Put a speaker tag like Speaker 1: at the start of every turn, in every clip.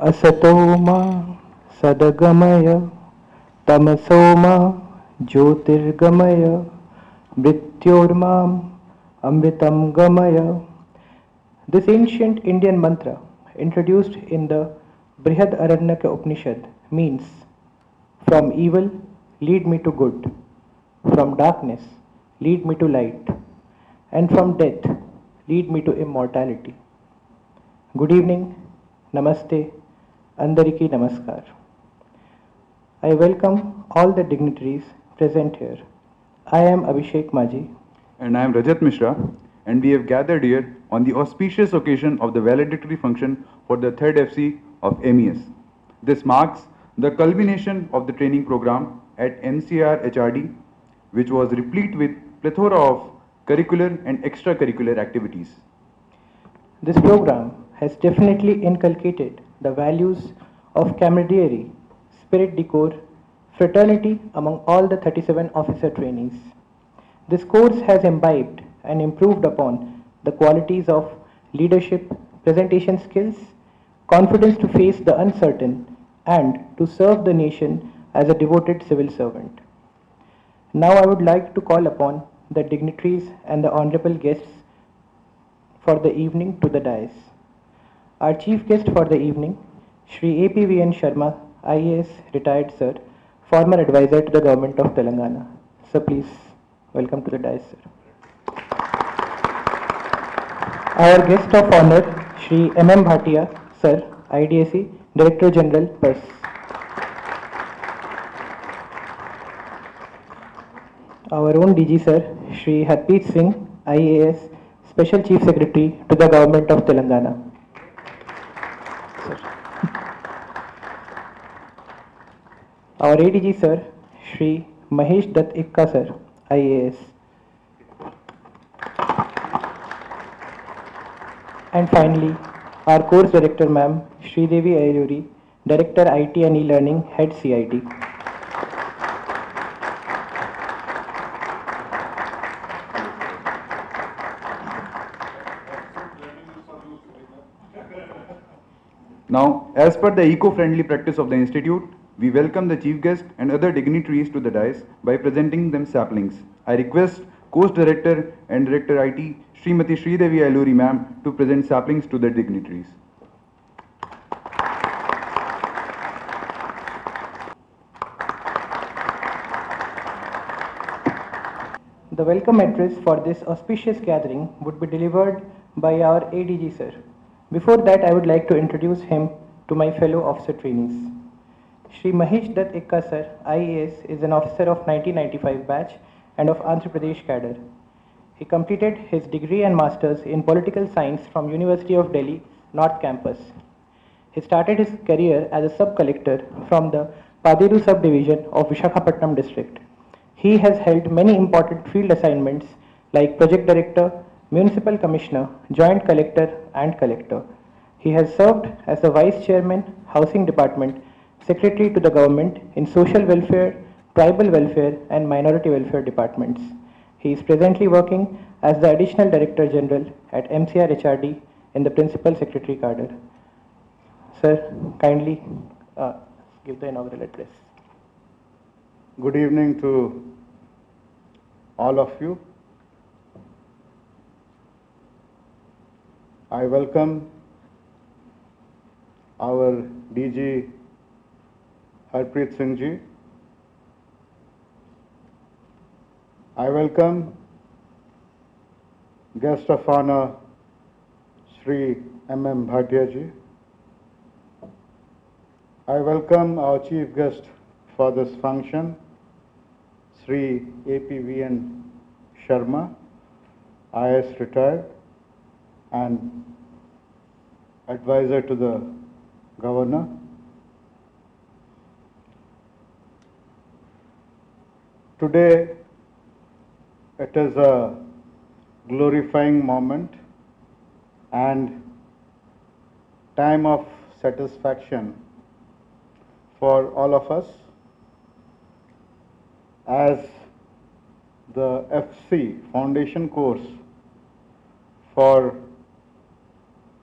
Speaker 1: असतोमा सदगमय तमसोमा ज्योतिर्गमय मृत्योर्माम amritam gamaya. This ancient Indian mantra, introduced in the Brihad Aranyaka Upanishad, means from evil lead me to good, from darkness lead me to light, and from death lead me to immortality. Good evening, namaste, andariki namaskar. I welcome all the dignitaries present here. I am Abhishek Maji.
Speaker 2: And I am Rajat Mishra, and we have gathered here on the auspicious occasion of the valedictory function for the third FC of MES. This marks the culmination of the training program at MCRHRD, which was replete with plethora of curricular and extracurricular activities.
Speaker 1: This program has definitely inculcated the values of camaraderie, spirit de corps, fraternity among all the 37 officer trainees. This course has imbibed and improved upon the qualities of leadership, presentation skills, confidence to face the uncertain, and to serve the nation as a devoted civil servant. Now I would like to call upon the dignitaries and the honorable guests for the evening to the dais. Our chief guest for the evening, Shri APVN Sharma, IAS retired sir, former advisor to the government of Telangana. Sir, please. Welcome to the dais, sir. Our guest of honor, Shri M.M. Bhatia, sir, IDSC, Director General, PERS. Our own DG, sir, Shri Harpreet Singh, IAS, Special Chief Secretary to the Government of Telangana. Sir. Our ADG, sir, Shri Mahesh Dutt Ikka, sir, IAS. And finally, our course director, ma'am, Sridevi Ayuri, Director IT and E-Learning, Head CIT.
Speaker 2: Now, as per the eco-friendly practice of the Institute, we welcome the chief guest and other dignitaries to the dais by presenting them saplings. I request Course Director and Director IT, Srimati Sridevi Ayuri ma'am, to present saplings to the dignitaries.
Speaker 1: The welcome address for this auspicious gathering would be delivered by our ADG, sir. Before that, I would like to introduce him to my fellow officer trainees. Shri Mahesh Dutt Ikka sir, IAS, is an officer of 1995 batch and of Andhra Pradesh cadre. He completed his degree and masters in political science from University of Delhi, North Campus. He started his career as a sub-collector from the Paderu subdivision of Visakhapatnam district. He has held many important field assignments like project director, municipal commissioner, joint collector and collector. He has served as the vice chairman, housing department, secretary to the government in social welfare, tribal welfare and minority welfare departments. He is presently working as the additional director general at MCRHRD in the principal secretary cadre. Sir, kindly give the inaugural address.
Speaker 3: Good evening to all of you. I welcome our DG Harpreet Singh ji. I welcome guest of honor Shri M.M. Bhatia ji. I welcome our chief guest for this function, Shri APVN Sharma, IAS retired and advisor to the governor. Today, it is a glorifying moment and time of satisfaction for all of us as the FC foundation course for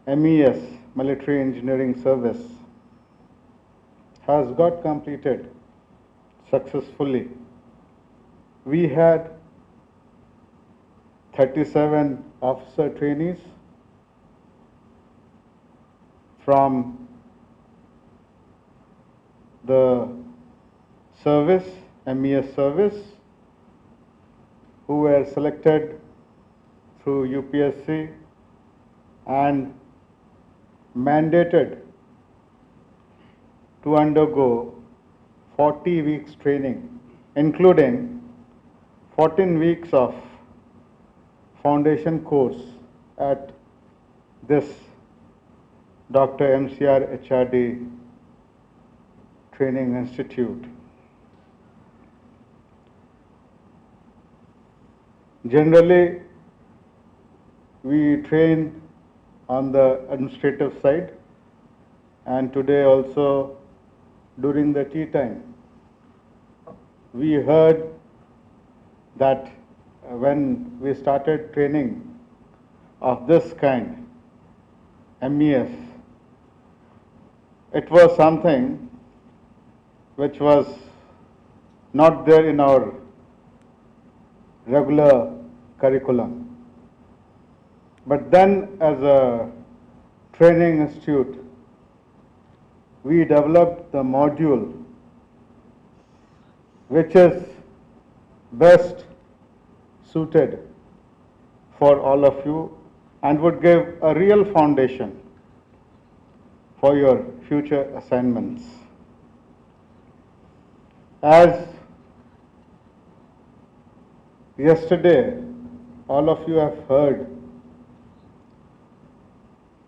Speaker 3: MES Military Engineering Service has got completed successfully. We had 37 officer trainees from the service, MES service, who were selected through UPSC and mandated to undergo 40 weeks training, including 14 weeks of foundation course at this Dr. MCRHRD Training Institute. Generally, we train on the administrative side, and today also during the tea time, we heard that when we started training of this kind, MES, it was something which was not there in our regular curriculum. But then, as a training institute, we developed the module which is best suited for all of you and would give a real foundation for your future assignments. As yesterday, all of you have heard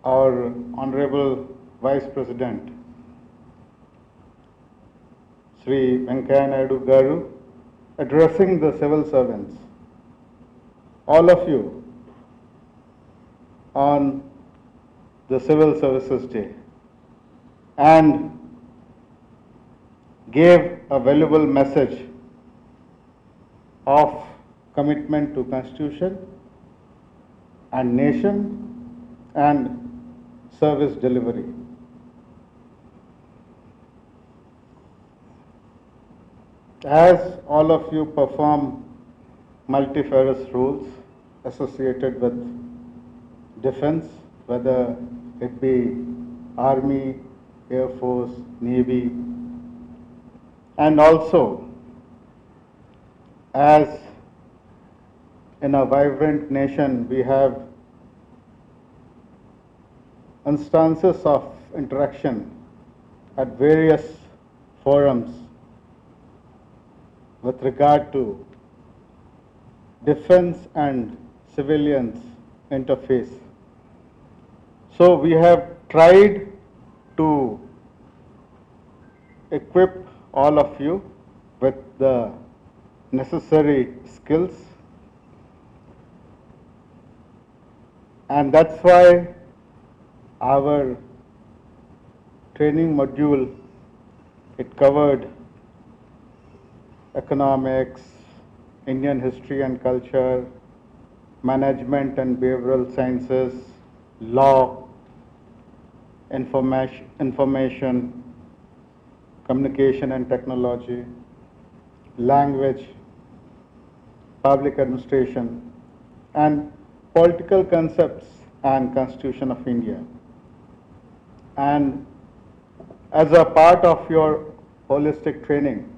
Speaker 3: our Honorable Vice President, Sri Venkaiah Naidu Garu, addressing the civil servants, all of you, on the Civil Services Day, and gave a valuable message of commitment to Constitution and nation and service delivery. As all of you perform multifarious roles associated with defense, whether it be Army, Air Force, Navy, and also as in a vibrant nation we have instances of interaction at various forums with regard to defense and civilians interface. So we have tried to equip all of you with the necessary skills, and that's why our training module, it covered economics, Indian history and culture, management and behavioral sciences, law, information, communication and technology, language, public administration, and political concepts and Constitution of India. And as a part of your holistic training,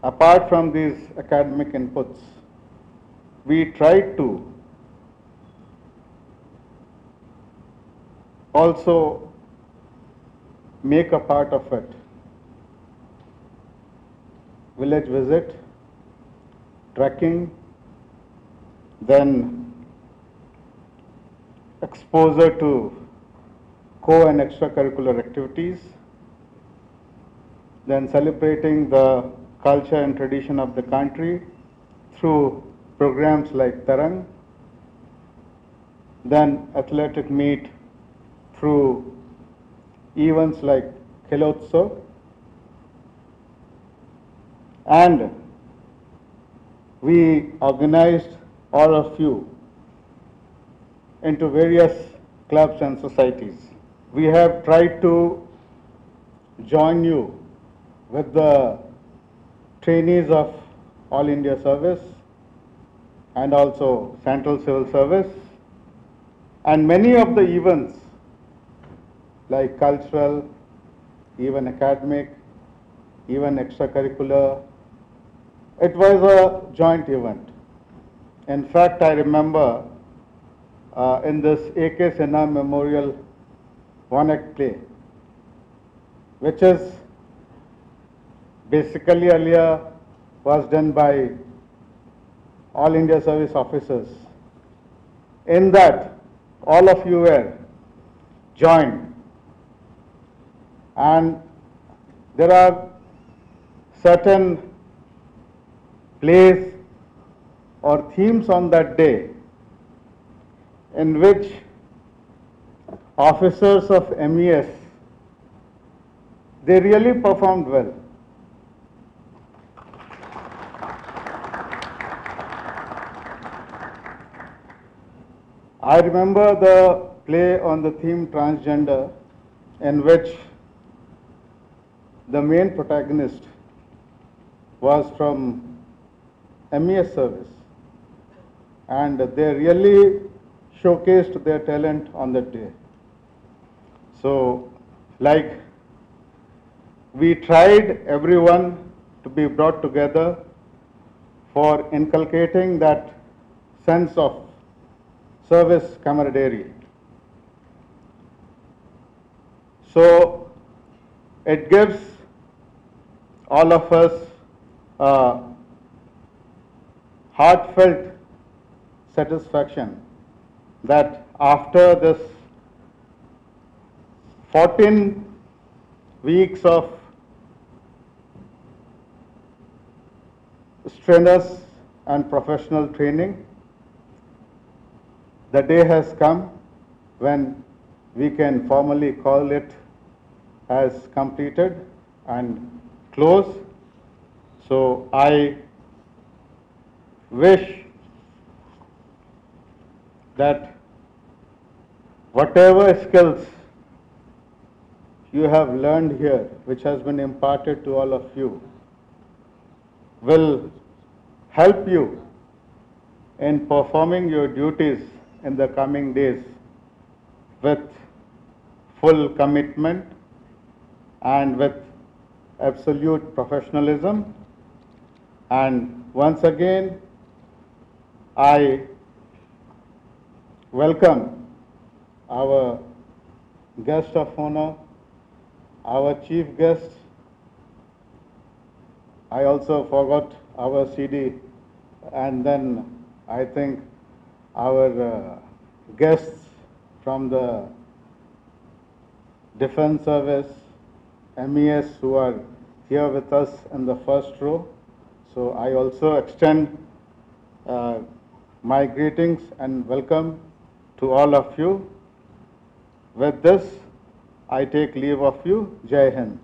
Speaker 3: apart from these academic inputs, we tried to also make a part of it village visit, trekking, then exposure to co and extracurricular activities, then celebrating the culture and tradition of the country through programs like Tarang, then athletic meet through events like Khilotsav, and we organized all of you into various clubs and societies. We have tried to join you with the trainees of All India Service and also Central Civil Service, and many of the events like cultural, even academic, even extracurricular. It was a joint event. In fact, I remember in this A.K. Sinha Memorial one-act play, which is basically earlier was done by All India Service officers. In that, all of you were joined, and there are certain plays or themes on that day in which officers of MES, they really performed well. I remember the play on the theme transgender, in which the main protagonist was from MES service, and they really showcased their talent on that day. So, like, we tried everyone to be brought together for inculcating that sense of service camaraderie. So, it gives all of us heartfelt satisfaction that after this 14 weeks of strenuous and professional training, the day has come when we can formally call it as completed and close. So I wish that whatever skills you have learned here, which has been imparted to all of you, will help you in performing your duties in the coming days with full commitment and with absolute professionalism. And once again, I welcome our guest of honor, our chief guest. I also forgot our CD, and then I think our guests from the Defense Service, MES, who are here with us in the first row. So I also extend my greetings and welcome to all of you. With this, I take leave of you. Jai Hind.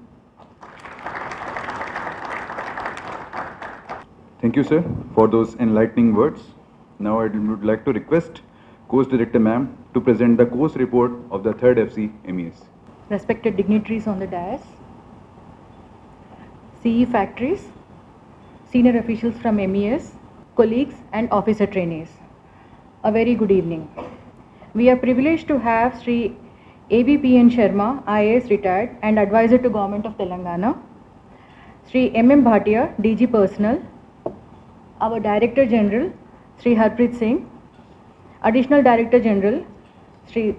Speaker 2: Thank you, sir, for those enlightening words. Now I would like to request Course Director Ma'am to present the course report of the 3rd FC MES.
Speaker 4: Respected dignitaries on the dais, CE factories, senior officials from MES, colleagues and officer trainees, a very good evening. We are privileged to have Sri ABPN Sharma, IAS retired and advisor to Government of Telangana, Sri MM Bhatia, DG Personnel, our Director General, Sri Harpreet Singh, Additional Director General, Sri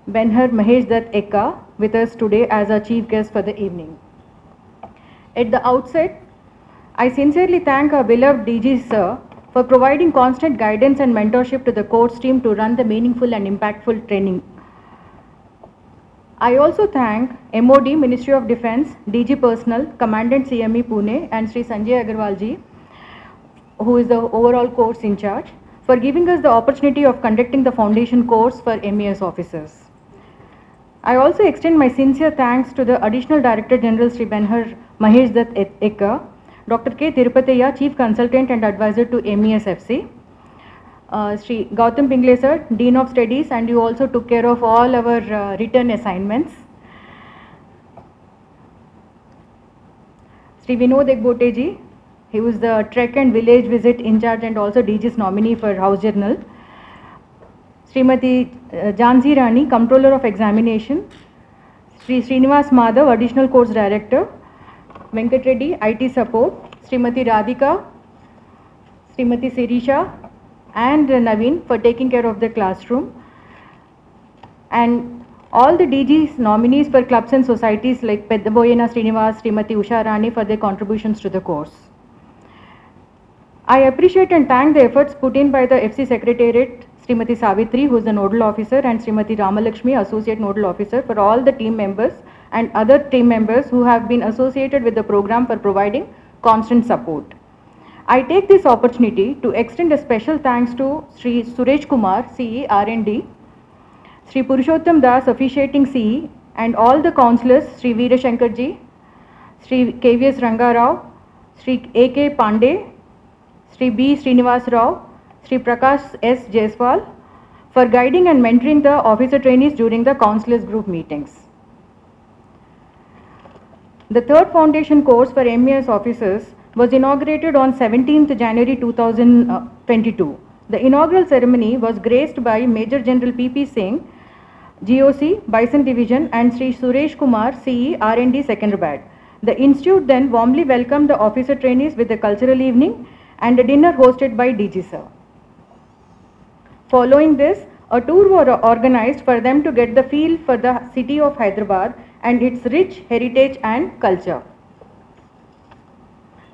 Speaker 4: Benhar Mahesh Dutt Ekka, with us today as our chief guest for the evening. At the outset, I sincerely thank our beloved DG Sir for providing constant guidance and mentorship to the course team to run the meaningful and impactful training. I also thank MOD, Ministry of Defence, DG Personnel, Commandant CME Pune and Sri Sanjay Agarwal ji, who is the overall course in charge, for giving us the opportunity of conducting the foundation course for MES officers. I also extend my sincere thanks to the Additional Director General Sri Benhar Mahesh Dutt Ekka, Dr. K. Tirupataya, Chief Consultant and Advisor to MES FC, Sri Gautam Pingle sir, Dean of Studies, and you also took care of all our written assignments. Sri Vinod Ekboteji, he was the Trek and Village Visit in charge and also DG's nominee for House Journal. Srimati Jansi Rani, Controller of Examination. Sri Srinivas Madhav, Additional Course Director. Venkat Reddy, IT Support. Srimati Radhika, Srimati Sirisha, and Naveen for taking care of the classroom. And all the DG's nominees for clubs and societies like Peddaboyena Srinivas, Srimati Usha Rani for their contributions to the course. I appreciate and thank the efforts put in by the FC Secretariat, Srimati Savitri, who is the Nodal Officer, and Srimati Ramalakshmi, Associate Nodal Officer, for all the team members and other team members who have been associated with the program for providing constant support. I take this opportunity to extend a special thanks to Sri Suresh Kumar, CE R&D, Sri Purushottam Das, officiating CE, and all the councillors, Sri Veera Shankarji, Sri KVS Rangarao, Sri AK Pandey, Sri B Srinivas Rao, Sri Prakash S Jaiswal, for guiding and mentoring the officer trainees during the councillors group meetings. The third foundation course for MES officers was inaugurated on 17th January 2022. The inaugural ceremony was graced by Major General PP Singh, GOC, Bison Division, and Sri Suresh Kumar, CE, R&D, Secunderabad. The institute then warmly welcomed the officer trainees with a cultural evening and a dinner hosted by DG Sir. Following this, a tour was organized for them to get the feel for the city of Hyderabad and its rich heritage and culture.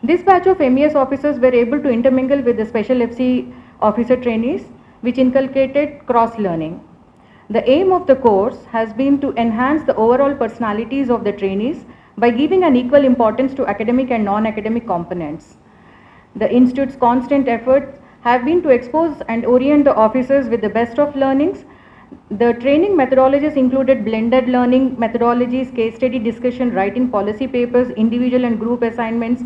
Speaker 4: This batch of MES officers were able to intermingle with the special FC officer trainees, which inculcated cross-learning. The aim of the course has been to enhance the overall personalities of the trainees by giving an equal importance to academic and non-academic components. The Institute's constant efforts have been to expose and orient the officers with the best of learnings. The training methodologies included blended learning methodologies, case study discussion, writing policy papers, individual and group assignments,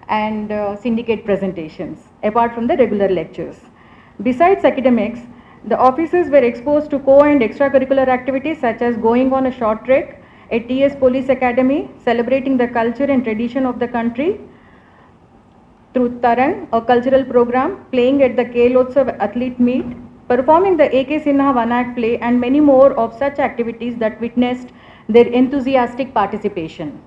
Speaker 4: and syndicate presentations, apart from the regular lectures. Besides academics, the officers were exposed to co- and extracurricular activities such as going on a short trek at TS Police Academy, celebrating the culture and tradition of the country through Tarang, a cultural program, playing at the Kelotsav athlete meet, performing the AK Sinha One Act play, and many more of such activities that witnessed their enthusiastic participation.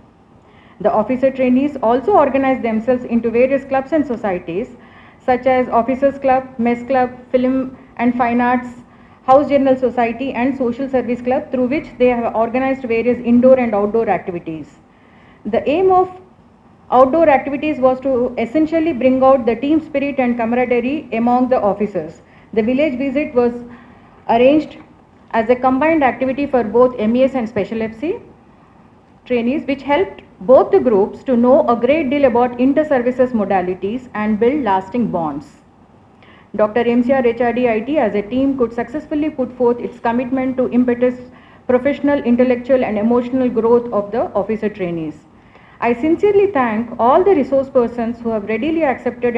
Speaker 4: The officer trainees also organized themselves into various clubs and societies such as Officers Club, MES Club, Film and Fine Arts, House Journal Society, and Social Service Club, through which they have organized various indoor and outdoor activities. The aim of outdoor activities was to essentially bring out the team spirit and camaraderie among the officers. The village visit was arranged as a combined activity for both MES and Special FC trainees, which helped both the groups to know a great deal about inter-services modalities and build lasting bonds. Dr. MCRHRD IT as a team could successfully put forth its commitment to impetus professional, intellectual and emotional growth of the officer trainees. I sincerely thank all the resource persons who have readily accepted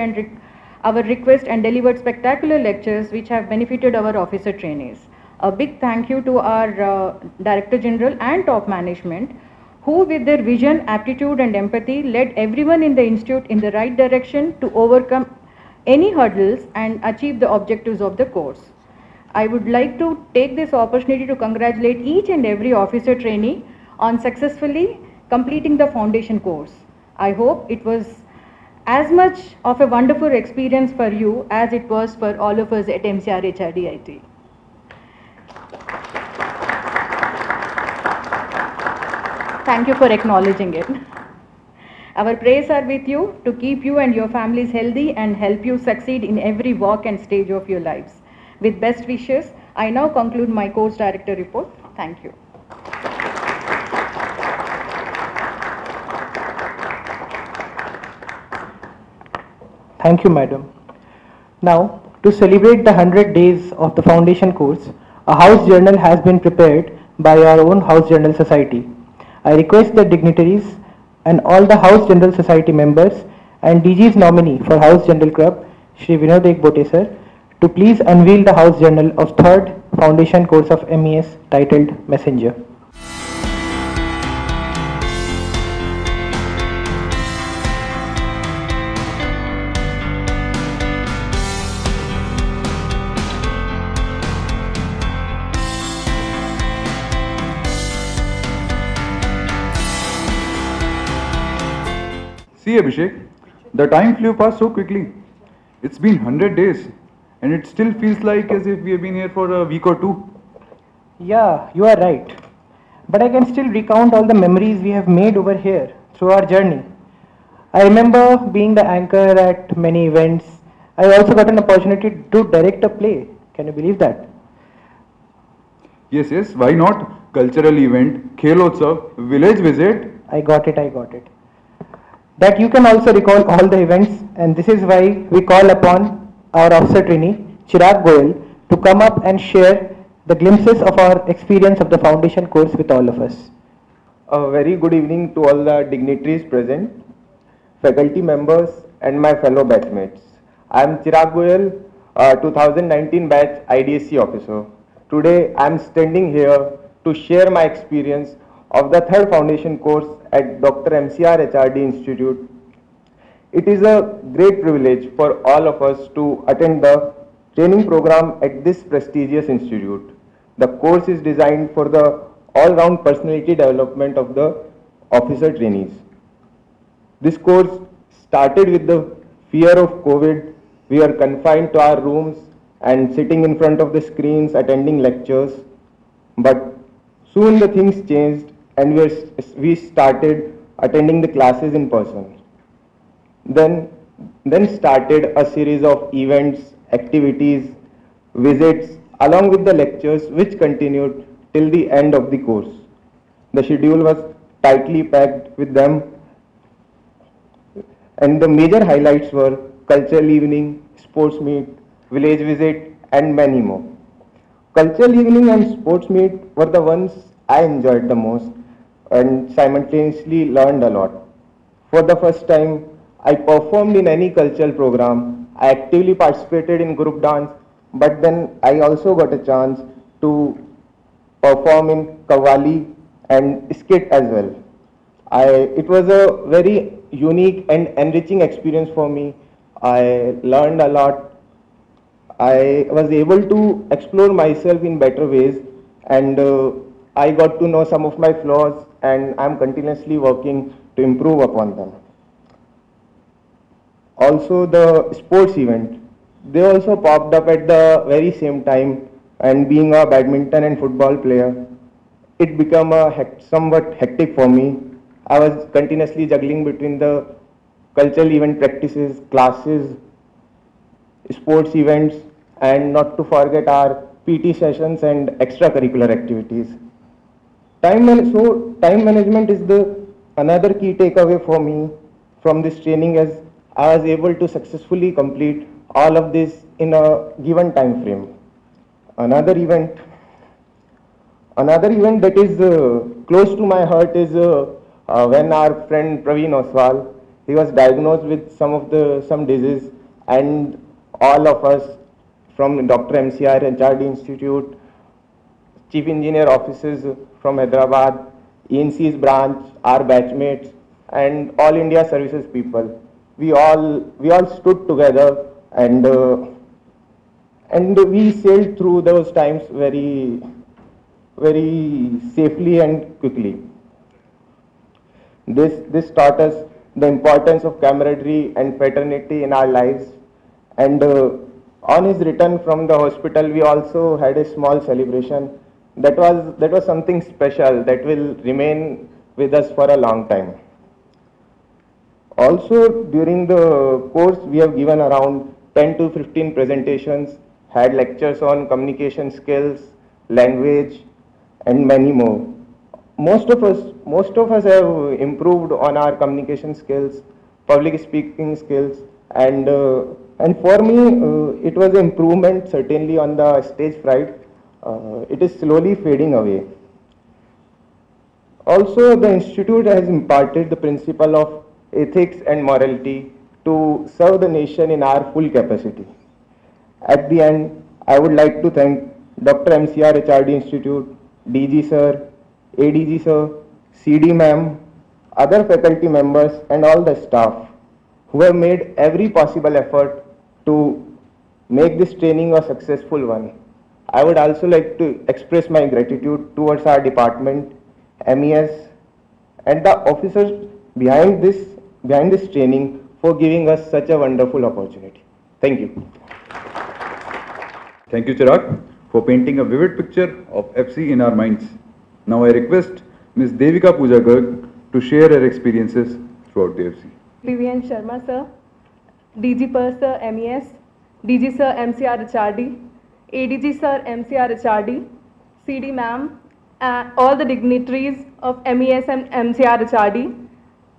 Speaker 4: our request and delivered spectacular lectures which have benefited our officer trainees. A big thank you to our Director General and top management, who with their vision, aptitude and empathy led everyone in the institute in the right direction to overcome any hurdles and achieve the objectives of the course. I would like to take this opportunity to congratulate each and every officer trainee on successfully completing the foundation course. I hope it was as much of a wonderful experience for you as it was for all of us at MCRHRD IT. Thank you for acknowledging it. Our prayers are with you to keep you and your families healthy and help you succeed in every walk and stage of your lives. With best wishes, I now conclude my course director report. Thank you.
Speaker 1: Thank you, madam. Now, to celebrate the 100 days of the foundation course, a house journal has been prepared by our own House Journal Society. I request the dignitaries and all the House Journal Society members and DG's nominee for House Journal Club, Shri Vinod Ekbote sir, to please unveil the House Journal of 3rd Foundation course of MES titled Messenger.
Speaker 2: See, Abhishek, the time flew past so quickly. It's been 100 days, and it still feels like as if we have been here for a week or two.
Speaker 1: Yeah, you are right. But I can still recount all the memories we have made over here through our journey. I remember being the anchor at many events. I also got an opportunity to direct a play. Can you believe that?
Speaker 2: Yes, yes, why not? Cultural event, Khelotsav, village visit.
Speaker 1: I got it, I got it. That you can also recall all the events, and this is why we call upon our officer trainee, Chirag Goyal, to come up and share the glimpses of our experience of the foundation course with all of us.
Speaker 5: A very good evening to all the dignitaries present, faculty members and my fellow batchmates. I am Chirag Goyal, 2019 batch IDSC officer. Today I am standing here to share my experience of the third foundation course at Dr. MCRHRD Institute. It is a great privilege for all of us to attend the training program at this prestigious institute. The course is designed for the all-round personality development of the officer trainees. This course started with the fear of COVID. We are confined to our rooms and sitting in front of the screens attending lectures. But soon the things changed and we started attending the classes in person. Then started a series of events, activities, visits along with the lectures which continued till the end of the course. The schedule was tightly packed with them, and the major highlights were cultural evening, sports meet, village visit and many more. Cultural evening and sports meet were the ones I enjoyed the most and simultaneously learned a lot. For the first time, I performed in any cultural program. I actively participated in group dance, but then I also got a chance to perform in Qawwali and skit as well. It was a very unique and enriching experience for me. I learned a lot. I was able to explore myself in better ways, and I got to know some of my flaws, and I'm continuously working to improve upon them. Also the sports event, they also popped up at the very same time, and being a badminton and football player, it became somewhat hectic for me. I was continuously juggling between the cultural event practices, classes, sports events, and not to forget our PT sessions and extracurricular activities. Time management is another key takeaway for me from this training, as I was able to successfully complete all of this in a given time frame. Another event that is close to my heart is when our friend Praveen Oswal, he was diagnosed with some disease, and all of us from Dr. MCRHRD Institute, Chief Engineer offices from Hyderabad, ENC's branch, our batchmates, and all India services people, we all stood together and we sailed through those times very, very safely and quickly. This taught us the importance of camaraderie and fraternity in our lives. And on his return from the hospital, we also had a small celebration. That was something special that will remain with us for a long time. Also, during the course, we have given around 10 to 15 presentations, had lectures on communication skills, language, and many more. Most of us have improved on our communication skills, public speaking skills, and for me, it was an improvement certainly on the stage fright. It is slowly fading away. Also, the institute has imparted the principle of ethics and morality to serve the nation in our full capacity. At the end, I would like to thank Dr. MCRHRD Institute, DG sir, ADG sir, CD ma'am, other faculty members and all the staff who have made every possible effort to make this training a successful one. I would also like to express my gratitude towards our department, MES, and the officers behind this behind this training for giving us such a wonderful opportunity. Thank you.
Speaker 2: Thank you, Chirag, for painting a vivid picture of FC in our minds. Now I request Ms. Devika Pooja Garg to share her experiences throughout the FC.
Speaker 6: PVN Sharma sir, DG Per sir MES, DG sir MCRHRD, ADG sir MCRHRD, CD ma'am, all the dignitaries of MES and MCRHRD,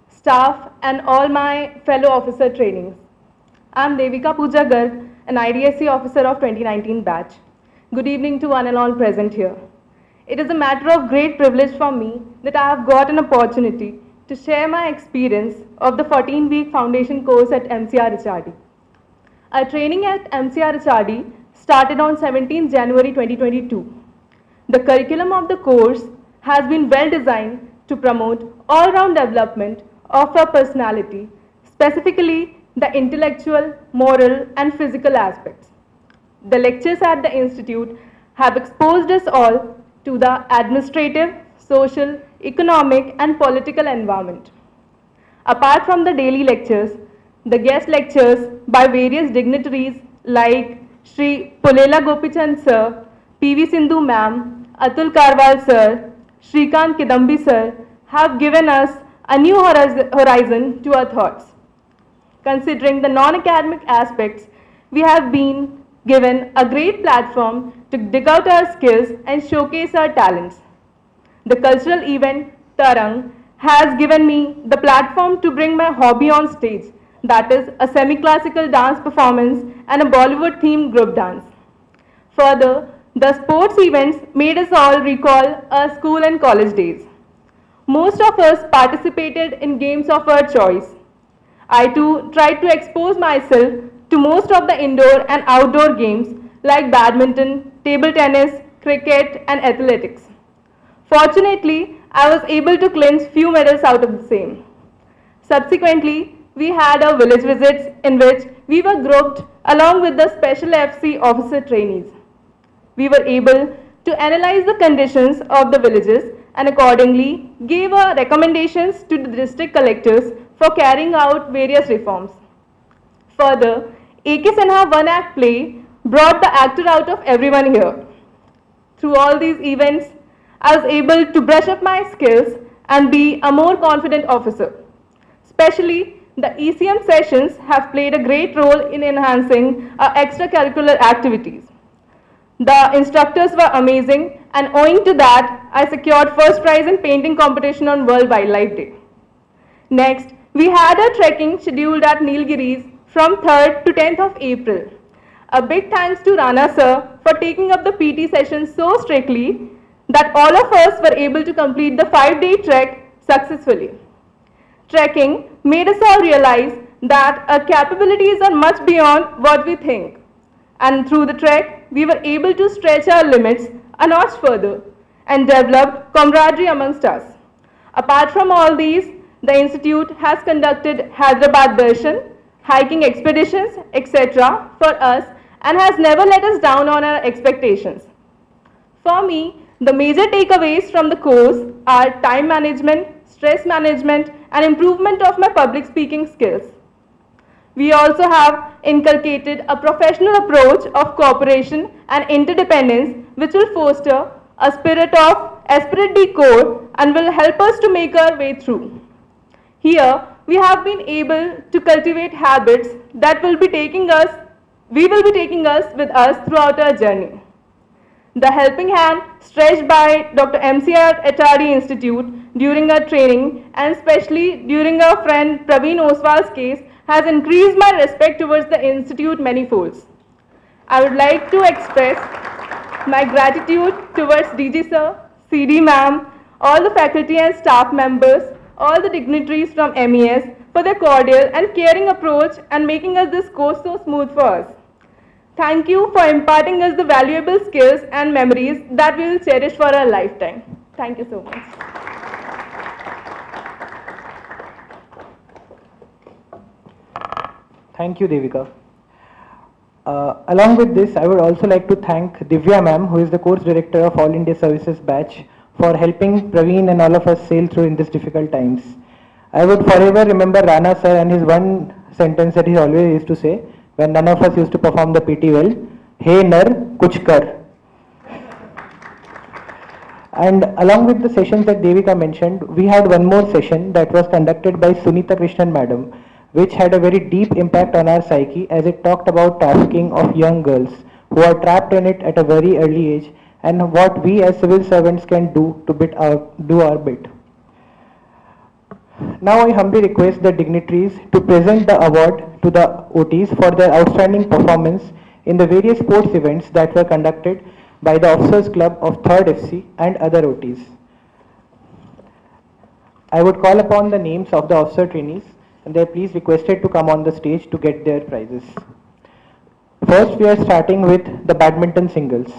Speaker 6: staff and all my fellow officer trainees. I am Devika Pooja Garg, an IDSC officer of 2019 batch. Good evening to one and all present here. It is a matter of great privilege for me that I have got an opportunity to share my experience of the 14-week foundation course at MCRHRD. Our training at MCRHRD started on 17 January 2022. The curriculum of the course has been well designed to promote all-round development of our personality, specifically the intellectual, moral, and physical aspects. The lectures at the institute have exposed us all to the administrative, social, economic, and political environment. Apart from the daily lectures, the guest lectures by various dignitaries like Shri Pulela Gopichand sir, PV Sindhu ma'am, Atul Karwal sir, Shrikant Kidambi sir have given us a new horizon to our thoughts. Considering the non-academic aspects, we have been given a great platform to dig out our skills and showcase our talents. The cultural event, Tarang, has given me the platform to bring my hobby on stage, that is a semi-classical dance performance and a Bollywood-themed group dance. Further, the sports events made us all recall our school and college days. Most of us participated in games of our choice. I too tried to expose myself to most of the indoor and outdoor games like badminton, table tennis, cricket, and athletics. Fortunately, I was able to clinch few medals out of the same. Subsequently, we had our village visits in which we were grouped along with the special FC officer trainees. We were able to analyze the conditions of the villages and accordingly gave our recommendations to the district collectors for carrying out various reforms. Further, AK Sinha One Act play brought the actor out of everyone here. Through all these events, I was able to brush up my skills and be a more confident officer. Especially, the ECM sessions have played a great role in enhancing our extracurricular activities. The instructors were amazing and owing to that, I secured first prize in painting competition on World Wildlife Day. Next, we had a trekking scheduled at Nilgiris from 3rd to 10th of April. A big thanks to Rana sir for taking up the PT session so strictly that all of us were able to complete the 5-day trek successfully. Trekking made us all realize that our capabilities are much beyond what we think. And through the trek, we were able to stretch our limits a notch further and developed camaraderie amongst us. Apart from all these, the institute has conducted Hyderabad Darshan, hiking expeditions, etc. for us and has never let us down on our expectations. For me, the major takeaways from the course are time management, stress management, and improvement of my public speaking skills. We also have inculcated a professional approach of cooperation and interdependence which will foster a spirit of esprit de corps and will help us to make our way through. Here, we have been able to cultivate habits that we will be taking us with us throughout our journey. The helping hand stretched by Dr. MCRHRD Institute during our training and especially during our friend Praveen Oswal's case has increased my respect towards the institute many folds. I would like to express my gratitude towards DG sir, CD ma'am, all the faculty and staff members, all the dignitaries from MES for their cordial and caring approach and making us this course so smooth for us. Thank you for imparting us the valuable skills and memories that we will cherish for our lifetime. Thank you so much.
Speaker 1: Thank you, Devika. Along with this, I would also like to thank Divya ma'am, who is the course director of All India Services batch, for helping Praveen and all of us sail through in these difficult times. I would forever remember Rana sir and his one sentence that he always used to say when none of us used to perform the PT well, "Hey nar, kuch kar." And along with the sessions that Devika mentioned, we had one more session that was conducted by Sunita Krishnan madam, which had a very deep impact on our psyche as it talked about trafficking of young girls who are trapped in it at a very early age and what we as civil servants can do to do our bit. Now I humbly request the dignitaries to present the award to the OTs for their outstanding performance in the various sports events that were conducted by the Officers Club of 3rd FC and other OTs. I would call upon the names of the officer trainees and they are please requested to come on the stage to get their prizes. First we are starting with the badminton singles.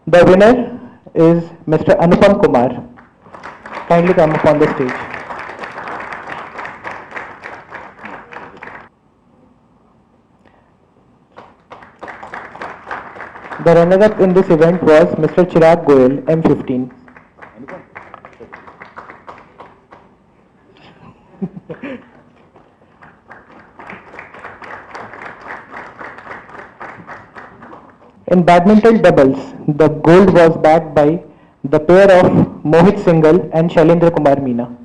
Speaker 1: The winner is Mr. Anupam Kumar. Kindly come up on the stage. The runner-up in this event was Mr. Chirag Goyal, M15. In badminton doubles, the gold was bagged by the pair of Mohit Singhal and Shailendra Kumar Meena.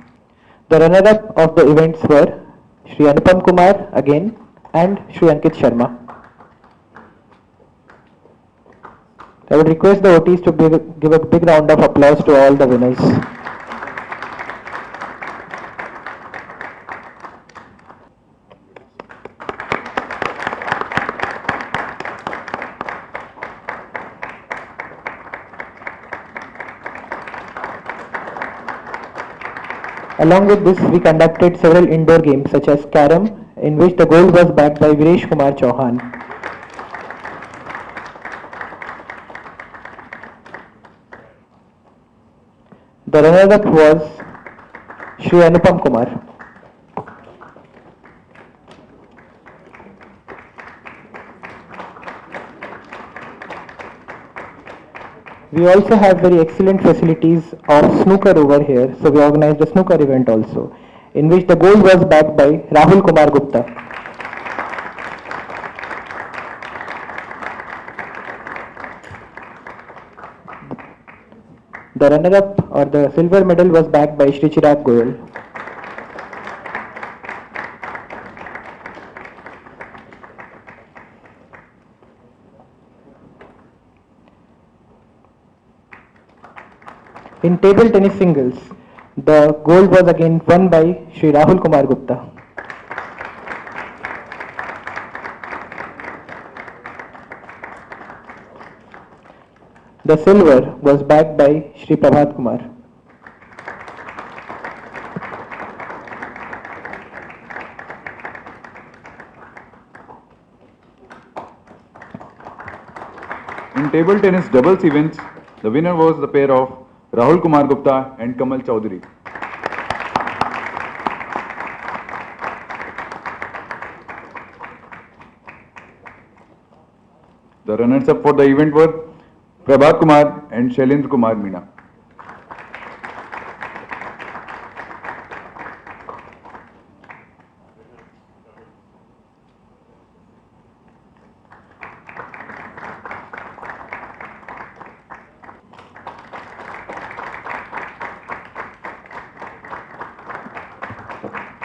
Speaker 1: The runner-up of the events were Shri Anupam Kumar again and Shri Ankit Sharma. I would request the OTs to give a big round of applause to all the winners. Along with this, we conducted several indoor games such as Carom, in which the gold was bagged by Viresh Kumar Chauhan. The runner-up was Shri Anupam Kumar. We also have very excellent facilities of snooker over here, so we organized a snooker event also, in which the gold was backed by Rahul Kumar Gupta. The runner-up or the silver medal was backed by Shri Chirag Goyal. In table tennis singles, the gold was again won by Shri Rahul Kumar Gupta. The silver was backed by Shri Prabhat Kumar.
Speaker 2: In table tennis doubles events, the winner was the pair of Rahul Kumar Gupta and Kamal Chaudhary. The runners-up for the event were Prabhat Kumar and Shailendra Kumar Meena.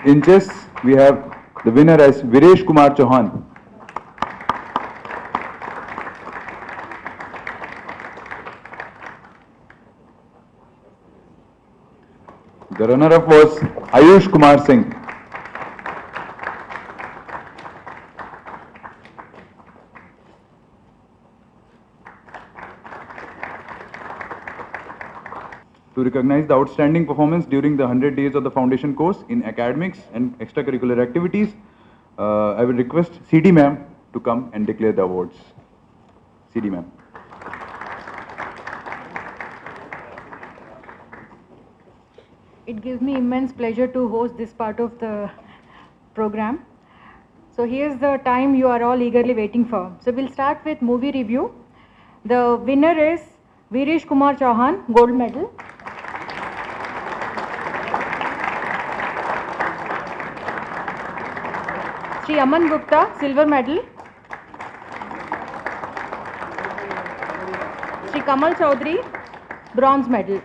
Speaker 2: In chess, we have the winner as Viresh Kumar Chauhan. The runner-up was Ayush Kumar Singh. To recognize the outstanding performance during the 100 days of the foundation course in academics and extracurricular activities, I will request CD ma'am to come and declare the awards. CD ma'am.
Speaker 4: It gives me immense pleasure to host this part of the program. So here's the time you are all eagerly waiting for. So we'll start with movie review. The winner is Viresh Kumar Chauhan, gold medal. Shri Aman Gupta, silver medal. Shri Kamal Chaudhary, bronze medal.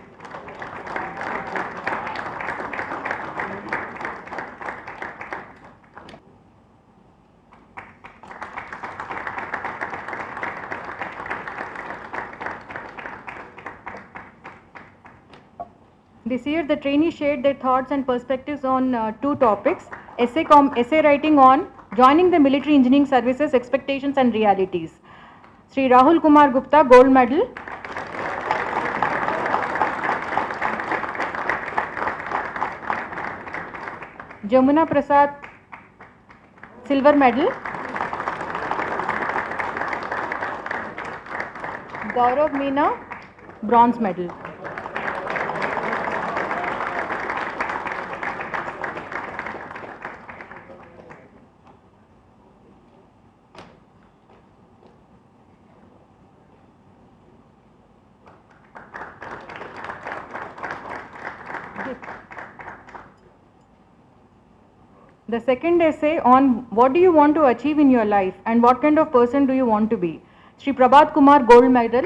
Speaker 4: This year, the trainees shared their thoughts and perspectives on two topics, essay writing on joining the military engineering services, expectations and realities. Shri Rahul Kumar Gupta, gold medal. Jamuna Prasad, silver medal. Gaurav Meena, bronze medal. The second essay on what do you want to achieve in your life and what kind of person do you want to be. Shri Prabhat Kumar, gold medal.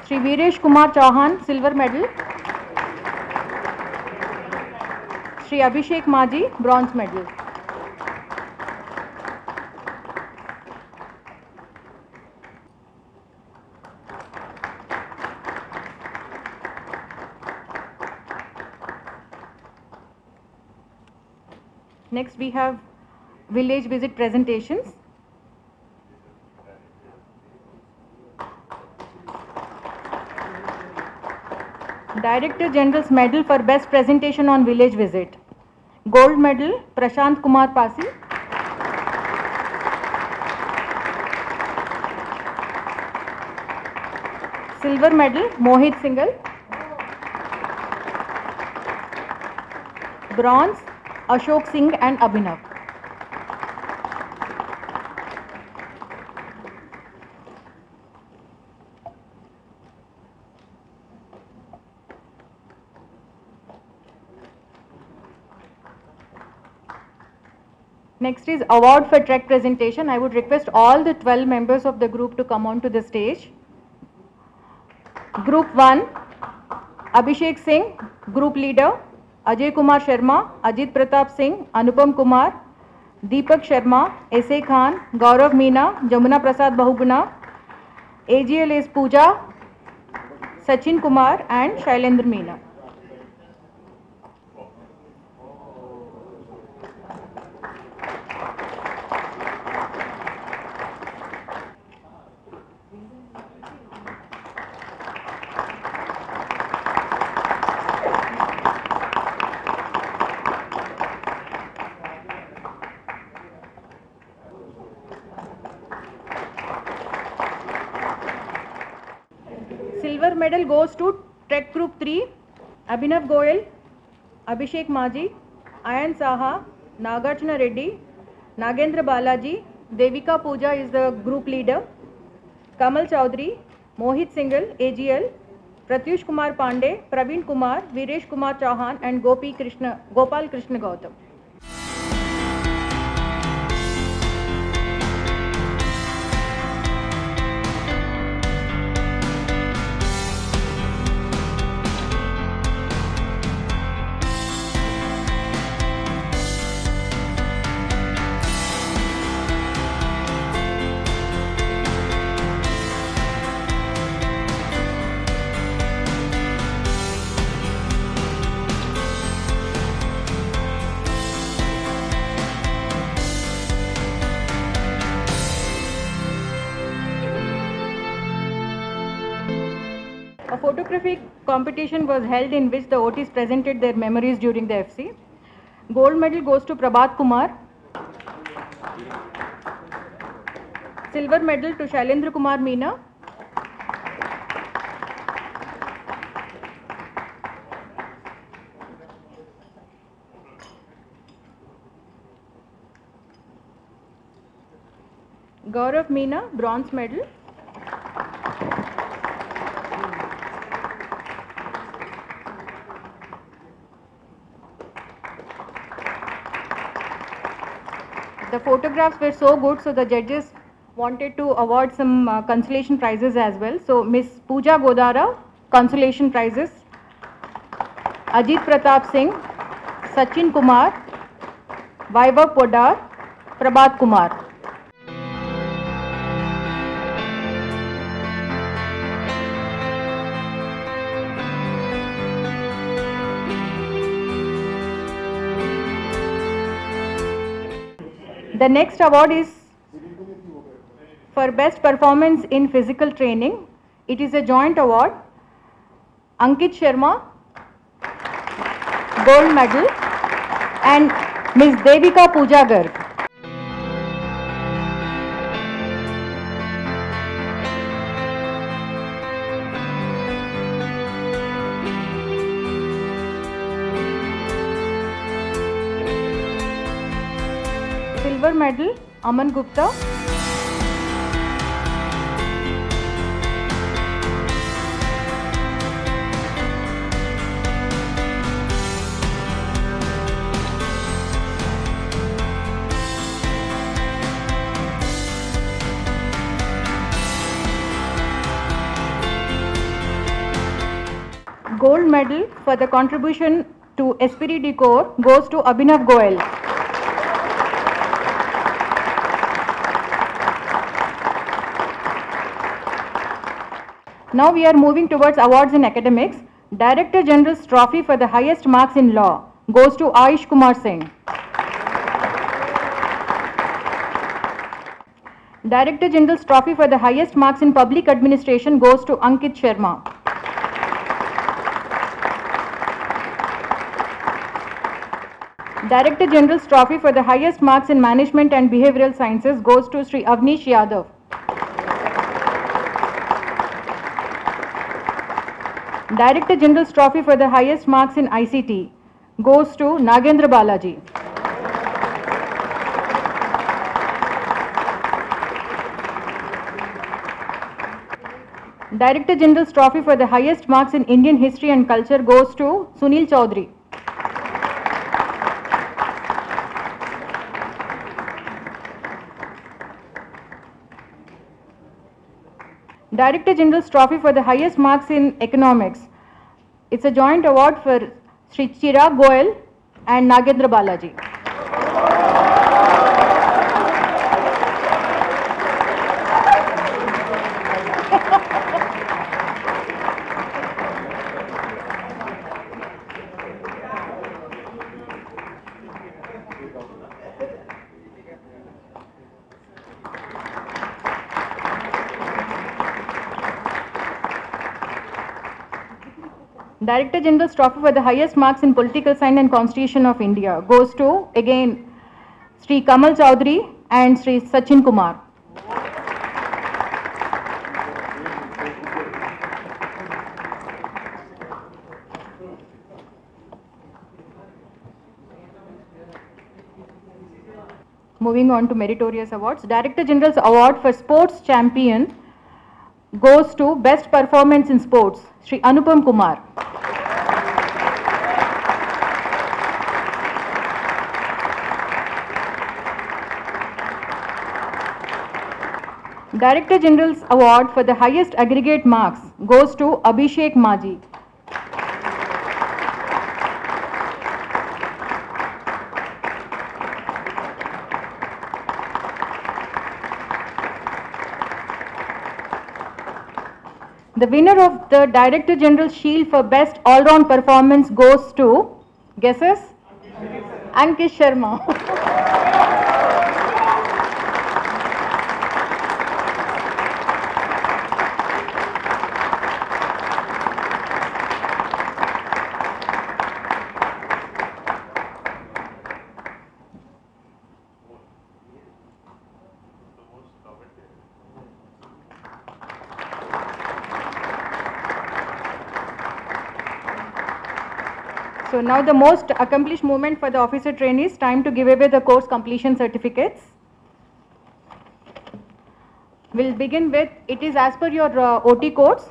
Speaker 4: Shri Viresh Kumar Chauhan, silver medal. Shri Abhishek Maji, bronze medal. Next we have village visit presentations. Director General's medal for best presentation on village visit. Gold medal Prashant Kumar Pasi. Silver medal Mohit Singhal. Bronze Ashok Singh and Abhinav. Next is award for trek presentation. I would request all the 12 members of the group to come on to the stage. Group 1, Abhishek Singh, group leader. Ajay Kumar Sharma, Ajit Pratap Singh, Anupam Kumar, Deepak Sharma, S.A. Khan, Gaurav Meena, Jamuna Prasad Bahuguna, AGL is Pooja, Sachin Kumar and Shailendra Meena. Silver medal goes to Trek Group 3, Abhinav Goyal, Abhishek Maji, Ayan Saha, Nagarjuna Reddy, Nagendra Balaji, Devika Pooja is the group leader, Kamal Chaudhary, Mohit Singhal, AGL, Pratyush Kumar Pandey, Praveen Kumar, Viresh Kumar Chauhan and Gopal Krishna Gautam. A photography competition was held in which the OTs presented their memories during the FC. Gold medal goes to Prabhat Kumar. Silver medal to Shailendra Kumar Meena. Gaurav Meena, bronze medal. photographs were so good, so the judges wanted to award some consolation prizes as well. So Miss Pooja Godara, consolation prizes. Ajit Pratap Singh, Sachin Kumar, Vaibhav Podar, Prabhat Kumar. The next award is for best performance in physical training. It is a joint award. Ankit Sharma, gold medal, and Ms. Devika Pooja Garg. Silver medal, Aman Gupta. Gold medal for the contribution to Esprit de Corps goes to Abhinav Goel. Now we are moving towards awards in academics. Director General's Trophy for the highest marks in law goes to Ayush Kumar Singh. Director General's Trophy for the highest marks in public administration goes to Ankit Sharma. Director General's Trophy for the highest marks in management and behavioral sciences goes to Sri Avnish Yadav. Director General's Trophy for the highest marks in ICT goes to Nagendra Balaji. Director General's Trophy for the highest marks in Indian history and culture goes to Sunil Chaudhary. Director General's Trophy for the highest marks in economics. It's a joint award for Sri Chirag Goel and Nagendra Balaji. Director General's Trophy for the highest marks in Political Science and Constitution of India goes to, again, Sri Kamal Chaudhary and Sri Sachin Kumar. Moving on to meritorious awards. Director General's Award for Sports Champion goes to Best Performance in Sports, Sri Anupam Kumar. Director General's Award for the highest aggregate marks goes to Abhishek Maji. The winner of the Director General's Shield for Best All-Round Performance goes to, guesses? Ankit Sharma. So now the most accomplished moment for the officer trainees, time to give away the course completion certificates. We'll begin with, it is as per your OT codes.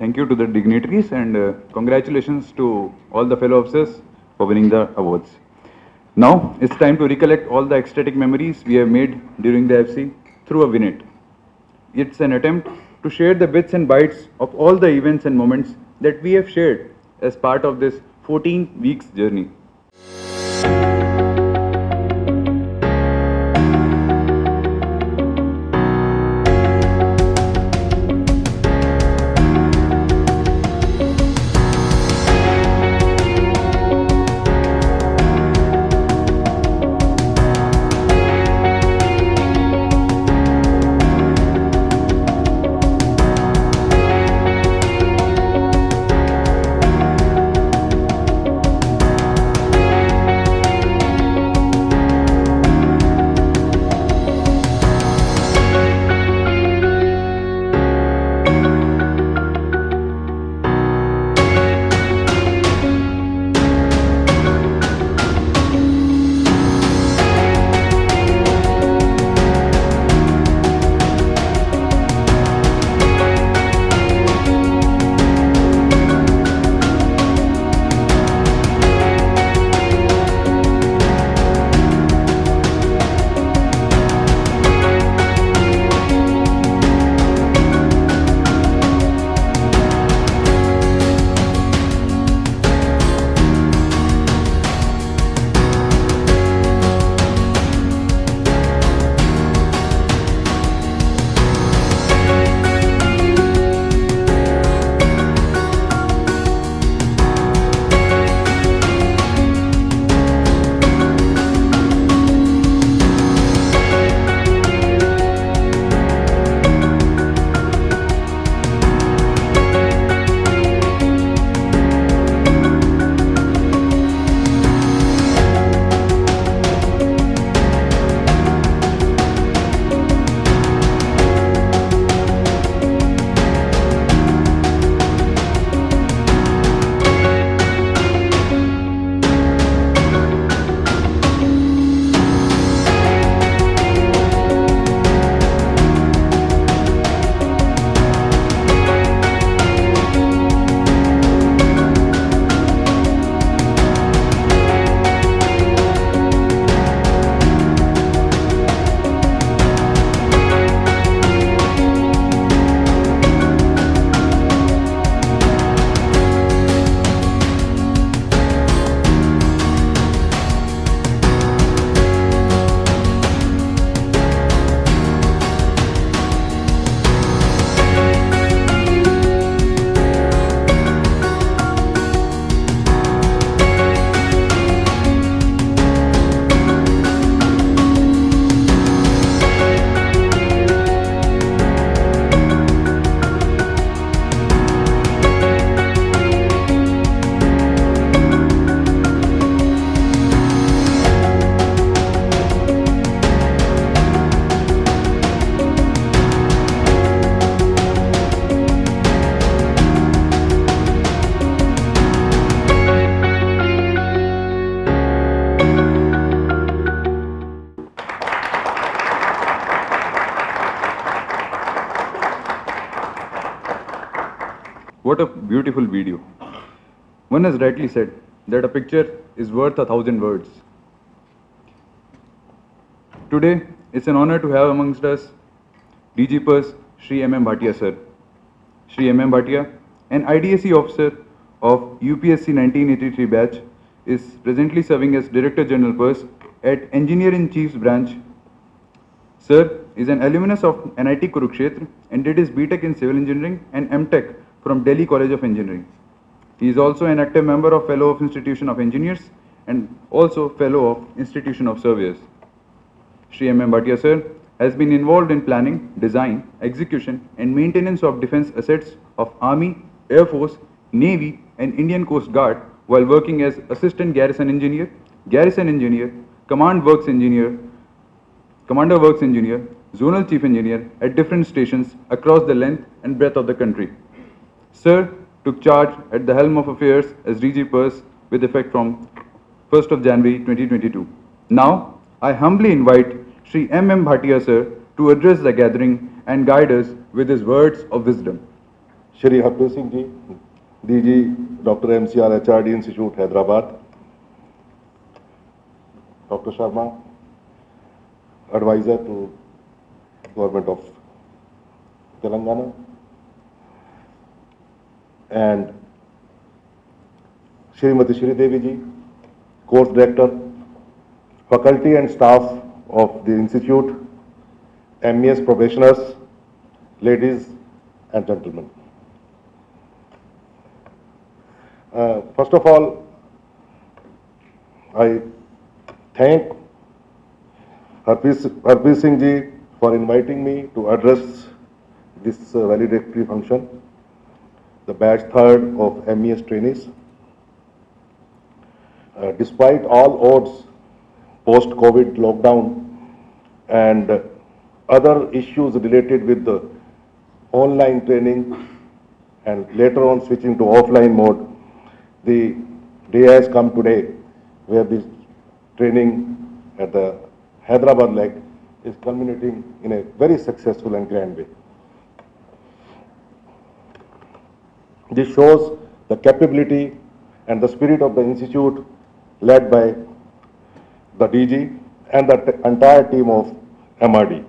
Speaker 2: Thank you to the dignitaries and congratulations to all the fellow officers for winning the awards. Now it's time to recollect all the ecstatic memories we have made during the FC through a vignette. It's an attempt to share the bits and bytes of all the events and moments that we have shared as part of this 14 weeks journey. What a beautiful video. One has rightly said that a picture is worth 1,000 words. Today, it's an honor to have amongst us DG Pers Shri M.M. Bhatia sir. Shri M.M. Bhatia, an IDSC officer of UPSC 1983 batch, is presently serving as Director General Pers at Engineer-in-Chief's branch. Sir is an alumnus of NIT Kurukshetra and did his BTech in Civil Engineering and MTech from Delhi College of Engineering. He is also an active member of Fellow of Institution of Engineers and also Fellow of Institution of Surveyors. Shri M.M. Bhatia sir has been involved in planning, design, execution and maintenance of defense assets of Army, Air Force, Navy and Indian Coast Guard while working as Assistant Garrison Engineer, Commander Works Engineer, Zonal Chief Engineer at different stations across the length and breadth of the country. Sir took charge at the helm of affairs as DG Pers with effect from 1st of January 2022. Now, I humbly invite Shri M.M. Bhatia sir to address the gathering and guide us with his words of wisdom.
Speaker 7: Shri Harpreet Singh Ji, DG Dr. MCRHRD Institute, Hyderabad. Dr. Sharma, Advisor to Government of Telangana. And Shrimati Shri Devi Ji, Course Director, Faculty and Staff of the Institute, MES Probationers, ladies and gentlemen. First of all, I thank Harpreet Singh Ji for inviting me to address this valedictory function, the batch 3rd of MES trainees. Despite all odds, post-COVID lockdown and other issues related with the online training and later on switching to offline mode, the day has come today where this training at the Hyderabad leg is culminating in a very successful and grand way. This shows the capability and the spirit of the institute led by the DG and the entire team of MRD.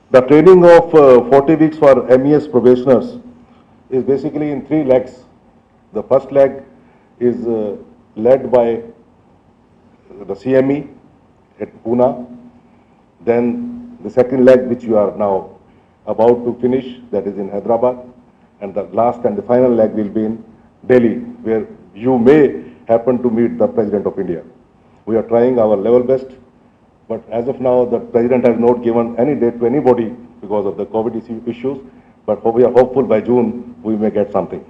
Speaker 7: The training of 40 weeks for MES probationers is basically in 3 legs. The first leg is led by the CME at Pune. Then the second leg, which you are now about to finish, that is in Hyderabad. And the last and the final leg will be in Delhi, where you may happen to meet the President of India. We are trying our level best, but as of now, the President has not given any date to anybody because of the COVID issues, but we are hopeful by June we may get something.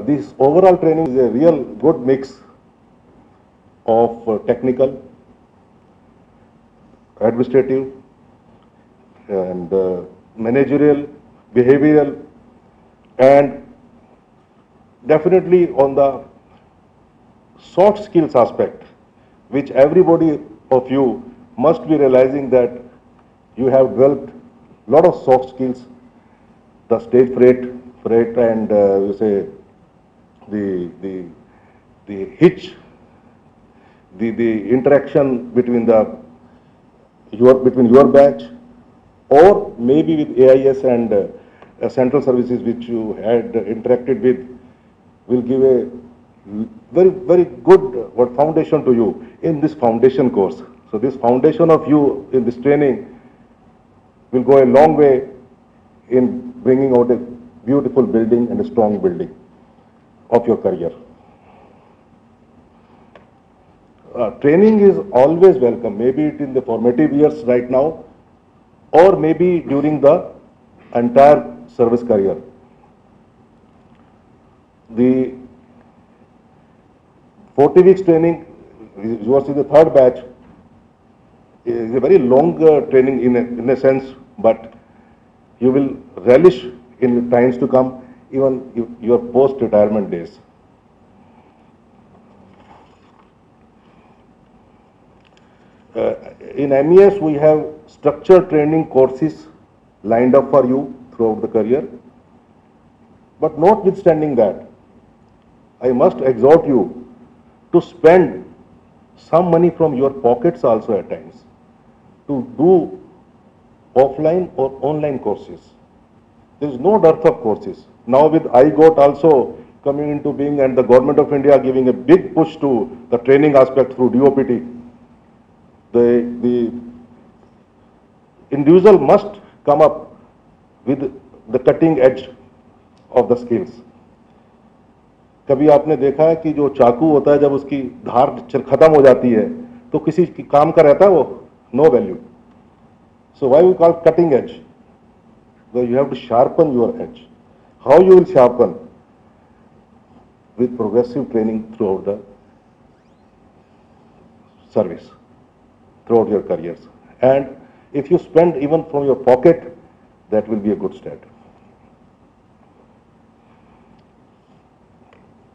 Speaker 7: This overall training is a real good mix of technical, administrative, and managerial, behavioral, and definitely on the soft skills aspect, which everybody of you must be realizing that you have developed a lot of soft skills, the stage freight and you say the hitch, the interaction between your batch, or maybe with AIS and central services which you had interacted with, will give a very good foundation to you in this foundation course. So this foundation of you in this training will go a long way in bringing out a beautiful building and a strong building of your career. Training is always welcome, maybe it in the formative years right now, or maybe during the entire service career. The 40 weeks training, yours is the 3rd batch, is a very long training in a sense, but you will relish in times to come, even your post-retirement days. In MES, we have structured training courses lined up for you throughout the career. But notwithstanding that, I must exhort you to spend some money from your pockets also at times to do offline or online courses. There is no dearth of courses. Now with iGOT also coming into being and the Government of India giving a big push to the training aspect through DOPT, the individual must come up with the cutting edge of the skills. कभी आपने देखा है कि जो चाकू होता है जब उसकी धार खत्म हो जाती है तो किसी काम का रहता है वो no value. So why we call cutting edge? Because you have to sharpen your edge. How you will sharpen? With progressive training throughout the service, throughout your careers. And if you spend even from your pocket, that will be a good start.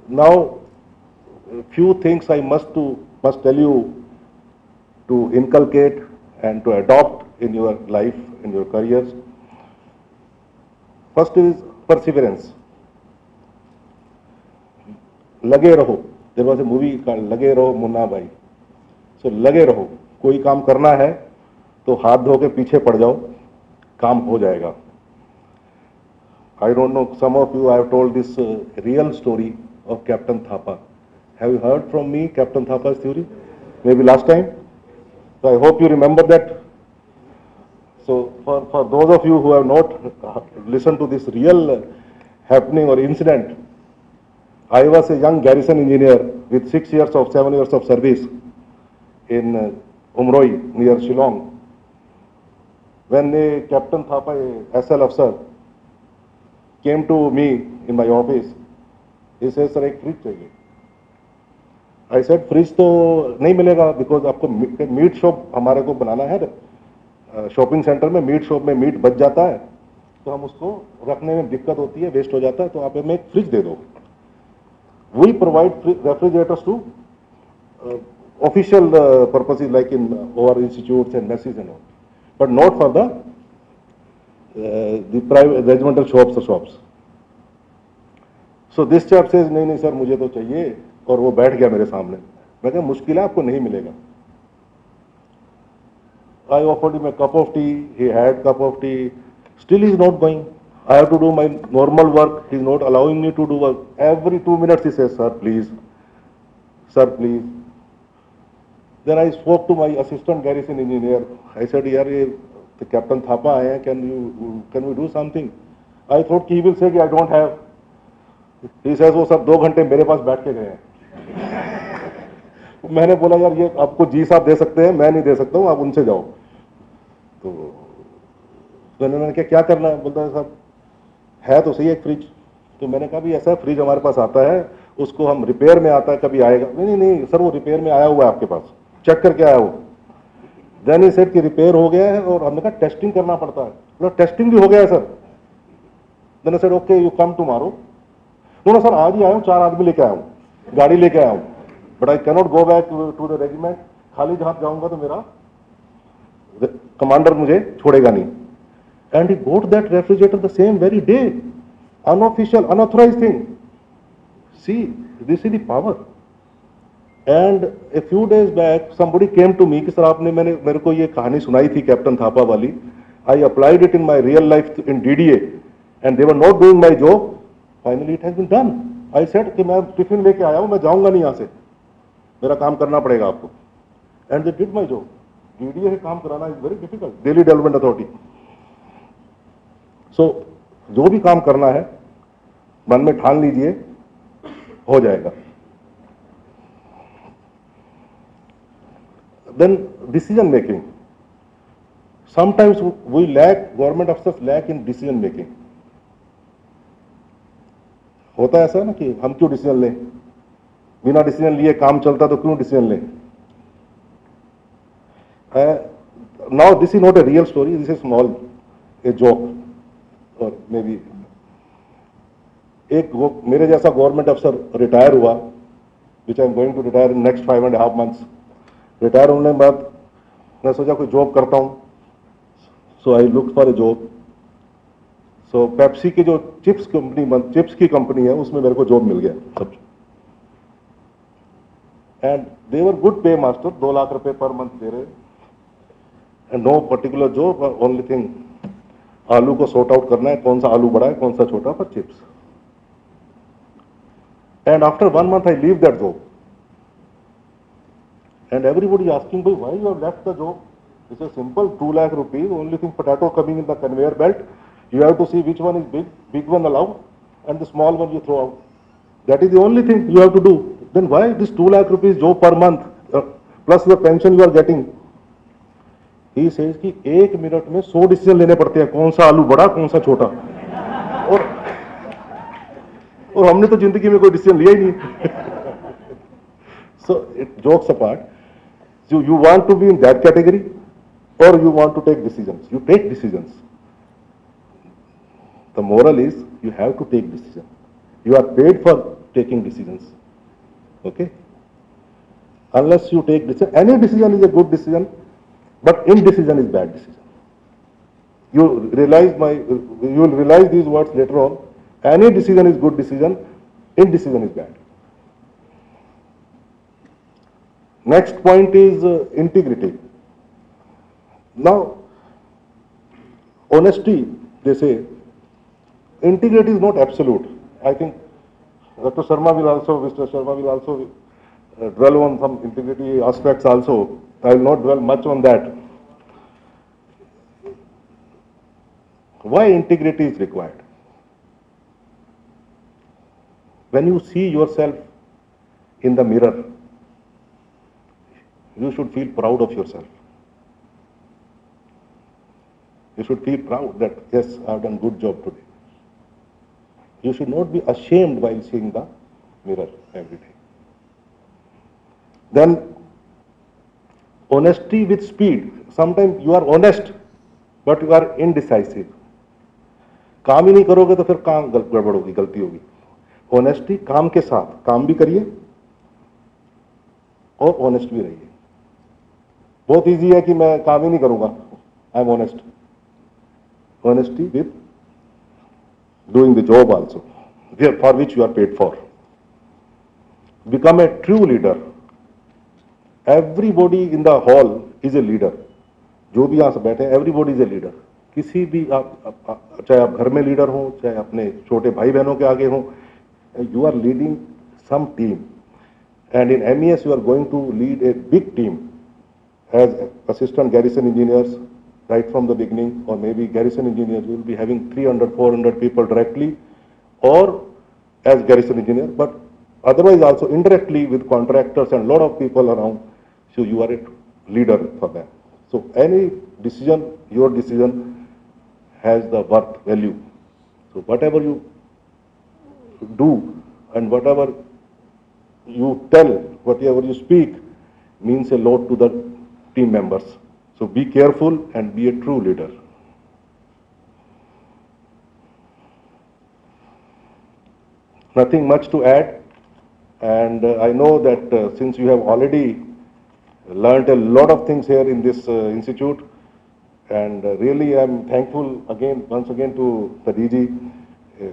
Speaker 7: Now, a few things I must tell you to inculcate and to adopt in your life, in your careers. First is perseverance. लगे रहो. There was a movie called लगे रहो मुन्ना भाई. So लगे रहो. कोई काम करना है तो हाथ धो के पीछे पड़ जाओ, काम हो जाएगा. I don't know, some of you have told this real story of Captain Thapa. Have you heard from me Captain Thapa's theory? Maybe last time? So I hope you remember that. So for those of you who have not listened to this real happening or incident, I was a young garrison engineer with 7 years of service in Umroi near Shillong. When Captain Thapa, a SL officer, came to me in my office, he says, sir, एक fridge चाहिए. I said, fridge तो नहीं मिलेगा because आपको meat shop हमारे को बनाना है. Shopping centre में मीट शॉप में मीट बच जाता है तो हम उसको रखने में दिक्कत होती है, वेस्ट हो जाता है, तो आप हमें एक फ्रिज दे दो. We provide refrigerators to official purposes like in our institutes and messes and all, but not for the private regimental shops. So this chap says, नहीं सर मुझे तो चाहिए, और वो बैठ गया मेरे सामने. मैं कहा मुश्किल है, आपको नहीं मिलेगा. I offered him a cup of tea, he had cup of tea, still he is not going. I have to do my normal work, he is not allowing me to do work. Every 2 minutes he says, sir please, sir please. Then I spoke to my assistant garrison engineer. I said, yaar, the Captain Thapa आए हैं, can we do something? I thought he will say I don't have. He says, वो sir 2 घंटे मेरे पास बैठ के गए हैं. मैंने बोला यार ये आपको जी साहब दे सकते हैं, मैं नहीं दे सकता हूँ, आप उनसे जाओ. तो मैंने क्या करना है? बोलता है साहब है तो सही एक फ्रिज. तो मैंने कहा भी ऐसा फ्रिज हमारे पास आता है, उसको हम रिपेयर में आता है, कभी आएगा. नहीं सर वो रिपेयर में आया हुआ है आपके पास, चेक करके आया वो. देन ही सेड कि रिपेयर हो गया है, और हमने कहा टेस्टिंग करना पड़ता है. बोला टेस्टिंग भी हो गया है sir. Then I said okay you come tomorrow. बोला सर आज ही आया हूँ, 4 आदमी लेके आया हूँ, गाड़ी लेके आया हूँ, but I cannot go back to the regiment. खाली हाथ जाऊंगा तो मेरा कमांडर मुझे छोड़ेगा नहीं. And he got that refrigerator the same very day. Unofficial unauthorised thing. See this is the power. And a few days back somebody came to me कि sir आपने मेरे को ये कहानी सुनाई थी कैप्टन थापा वाली. I applied it in my real life in DDA and they were not doing my job. Finally it has been done. I said कि मैं टिफिन लेके आया हूं, मैं जाऊंगा नहीं यहां से, मेरा काम करना पड़ेगा आपको. And they did my job. DDA से काम कराना is very difficult, Delhi development authority. So जो भी काम करना है मन में ठान लीजिए, हो जाएगा. Then decision making. Sometimes we lack, government officers lack in decision making. होता है ऐसा ना कि हम क्यों डिसीजन लें, बिना डिसीजन लिए काम चलता तो क्यों डिसीजन लें. Now this is not a real story, this is small, a joke or maybe. एक मेरे जैसा गवर्नमेंट अफसर रिटायर हुआ, which I am going to retire in next 5.5 months. Retire होने के बाद मैं सोचा कोई जॉब करता हूँ. So I look for a job. So Pepsi की जो चिप्स की कंपनी है उसमें मेरे को जॉब मिल गया सब. And they were good pay master, 2 lakh रुपए पर मंथ दे रहे. And no particular job, only thing आलू को सॉर्ट आउट करना है, कौन सा आलू बड़ा है कौन सा छोटा, पर chips. And after 1 month I leave that job. And everybody is asking, why you have left the job? It's a simple 2 lakh rupees, only thing potato coming in the conveyor belt. You have to see which one is big one allowed, and the small one you throw out. That is the only thing you have to do. Then why this 2 lakh rupees job per month, plus the pension you are getting? He says कि 1 minute में 100 decision लेने पड़ते हैं, कौन सा आलू बड़ा कौन सा छोटा. और हमने तो जिंदगी में कोई डिसीजन लिया ही नहीं. So jokes apart, you want to be in that category or you want to take decisions? You take decisions. The moral is you have to take decisions. You are paid for taking decisions. Okay? Unless you take decision, any decision is a good decision, but indecision is bad decision. You will realize these words later on. Any decision is good decision, indecision is bad. Next point is integrity. Now, honesty, they say, integrity is not absolute. I think Mr. Sharma will also dwell on some integrity aspects also. I will not dwell much on that. Why integrity is required? When you see yourself in the mirror, you should feel proud of yourself. You should feel proud that, yes, I have done a good job today. You should not be ashamed while seeing the mirror every day. Then, honesty with speed. Sometimes you are honest, but you are indecisive. काम ही नहीं करोगे तो फिर काम गड़बड़ होगी, गलती होगी. Honesty, काम के साथ, काम भी करिए और honest भी रहिए. बहुत easy है कि मैं काम ही नहीं करूँगा. I am honest. Honesty with doing the job also, for which you are paid for. Become a true leader. Everybody in the hall is a leader. जो भी यहाँ से बैठे हैं, everybody is a leader. किसी भी आप चाहे आप घर में लीडर हो, चाहे अपने छोटे भाई बहनों के आगे हो, you are leading some team. And in MES you are going to lead a big team as assistant garrison engineers right from the beginning, or maybe garrison engineers will be having 300, 400 people directly or as garrison engineer, but otherwise also indirectly with contractors and lot of people around, so you are a leader for them. So any decision, your decision has the worth value. So whatever you do and whatever you tell, whatever you speak means a lot to the team members. So be careful and be a true leader. Nothing much to add, and I know that since you have already learned a lot of things here in this institute, and really I am thankful once again to the DG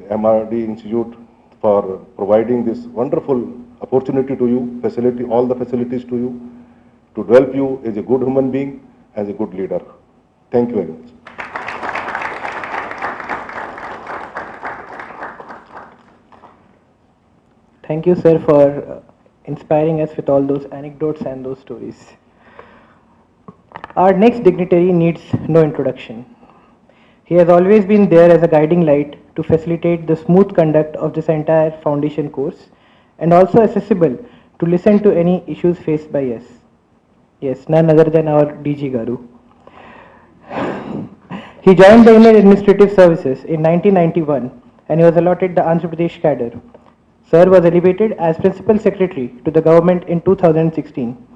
Speaker 7: MRD Institute for providing this wonderful opportunity to you, all the facilities to you, to develop you as a good human being, as a good leader. Thank you very much.
Speaker 1: Thank you, sir, for inspiring us with all those anecdotes and those stories. Our next dignitary needs no introduction. He has always been there as a guiding light to facilitate the smooth conduct of this entire foundation course, and also accessible to listen to any issues faced by us. Yes, none other than our DG Garu. He joined the Indian Administrative Services in 1991 and he was allotted the Andhra Pradesh cadre. Sir was elevated as Principal Secretary to the government in 2016.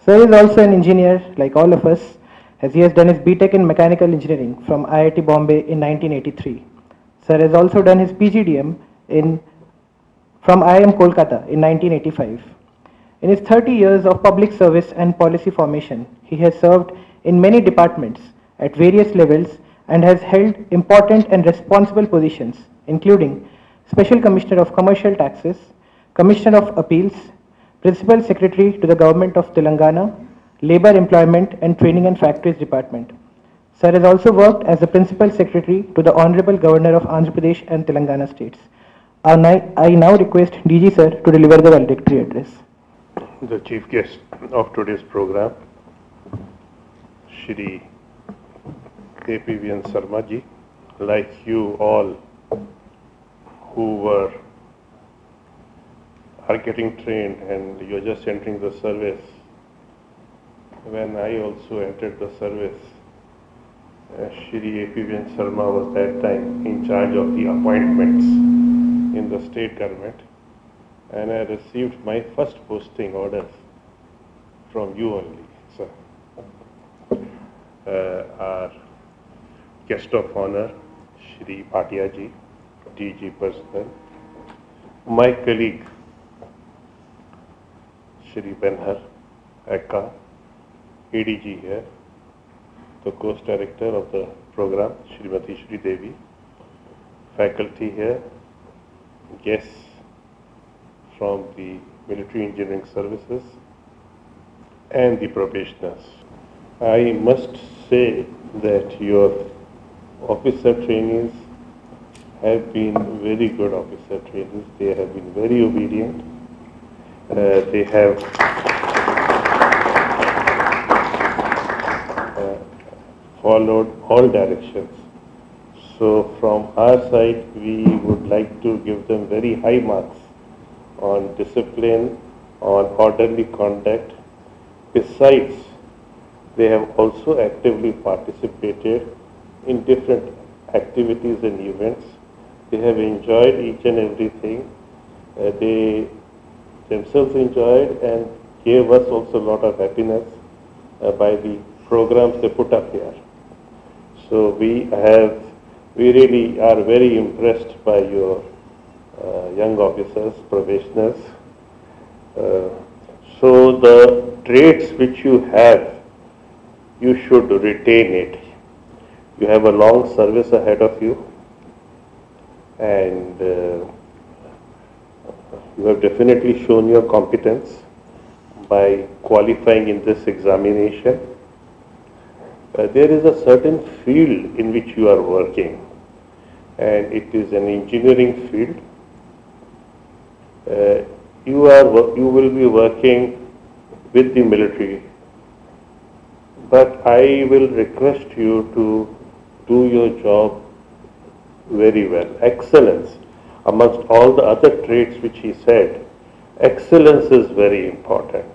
Speaker 1: Sir is also an engineer like all of us, as he has done his BTech in Mechanical Engineering from IIT Bombay in 1983. Sir has also done his PGDM from IIM Kolkata in 1985. In his 30 years of public service and policy formation, he has served in many departments at various levels and has held important and responsible positions, including Special Commissioner of Commercial Taxes, Commissioner of Appeals, Principal Secretary to the Government of Telangana, Labour Employment and Training and Factories Department. Sir has also worked as the Principal Secretary to the Honorable Governor of Andhra Pradesh and Telangana states. I now request DG Sir to deliver the valedictory address.
Speaker 8: The chief guest of today's program, Shri APVN Sharma ji, like you all who are getting trained and you're just entering the service, when I also entered the service, Shri APVN Sharma was that time in charge of the appointments in the state government, and I received my first posting orders from you only, sir. Our guest of honor, Shri Bhatia ji, DG Personnel, my colleague, Shri Benhar, Eka, ADG here, the course director of the program, Srimati Shri Devi, faculty here, guests from the military engineering services, and the probationers. I must say that your officer trainees have been very good officer trainees. They have been very obedient. They have followed all directions. So from our side, we would like to give them very high marks on discipline, on orderly conduct. Besides, they have also actively participated in different activities and events. They have enjoyed each and everything. They themselves enjoyed and gave us also a lot of happiness by the programs they put up here. So we really are very impressed by your young officers, probationers. So the traits which you have, you should retain it. You have a long service ahead of you, and you have definitely shown your competence by qualifying in this examination. There is a certain field in which you are working, and it is an engineering field. You will be working with the military, but I will request you to do your job very well. Excellence, amongst all the other traits which he said, excellence is very important.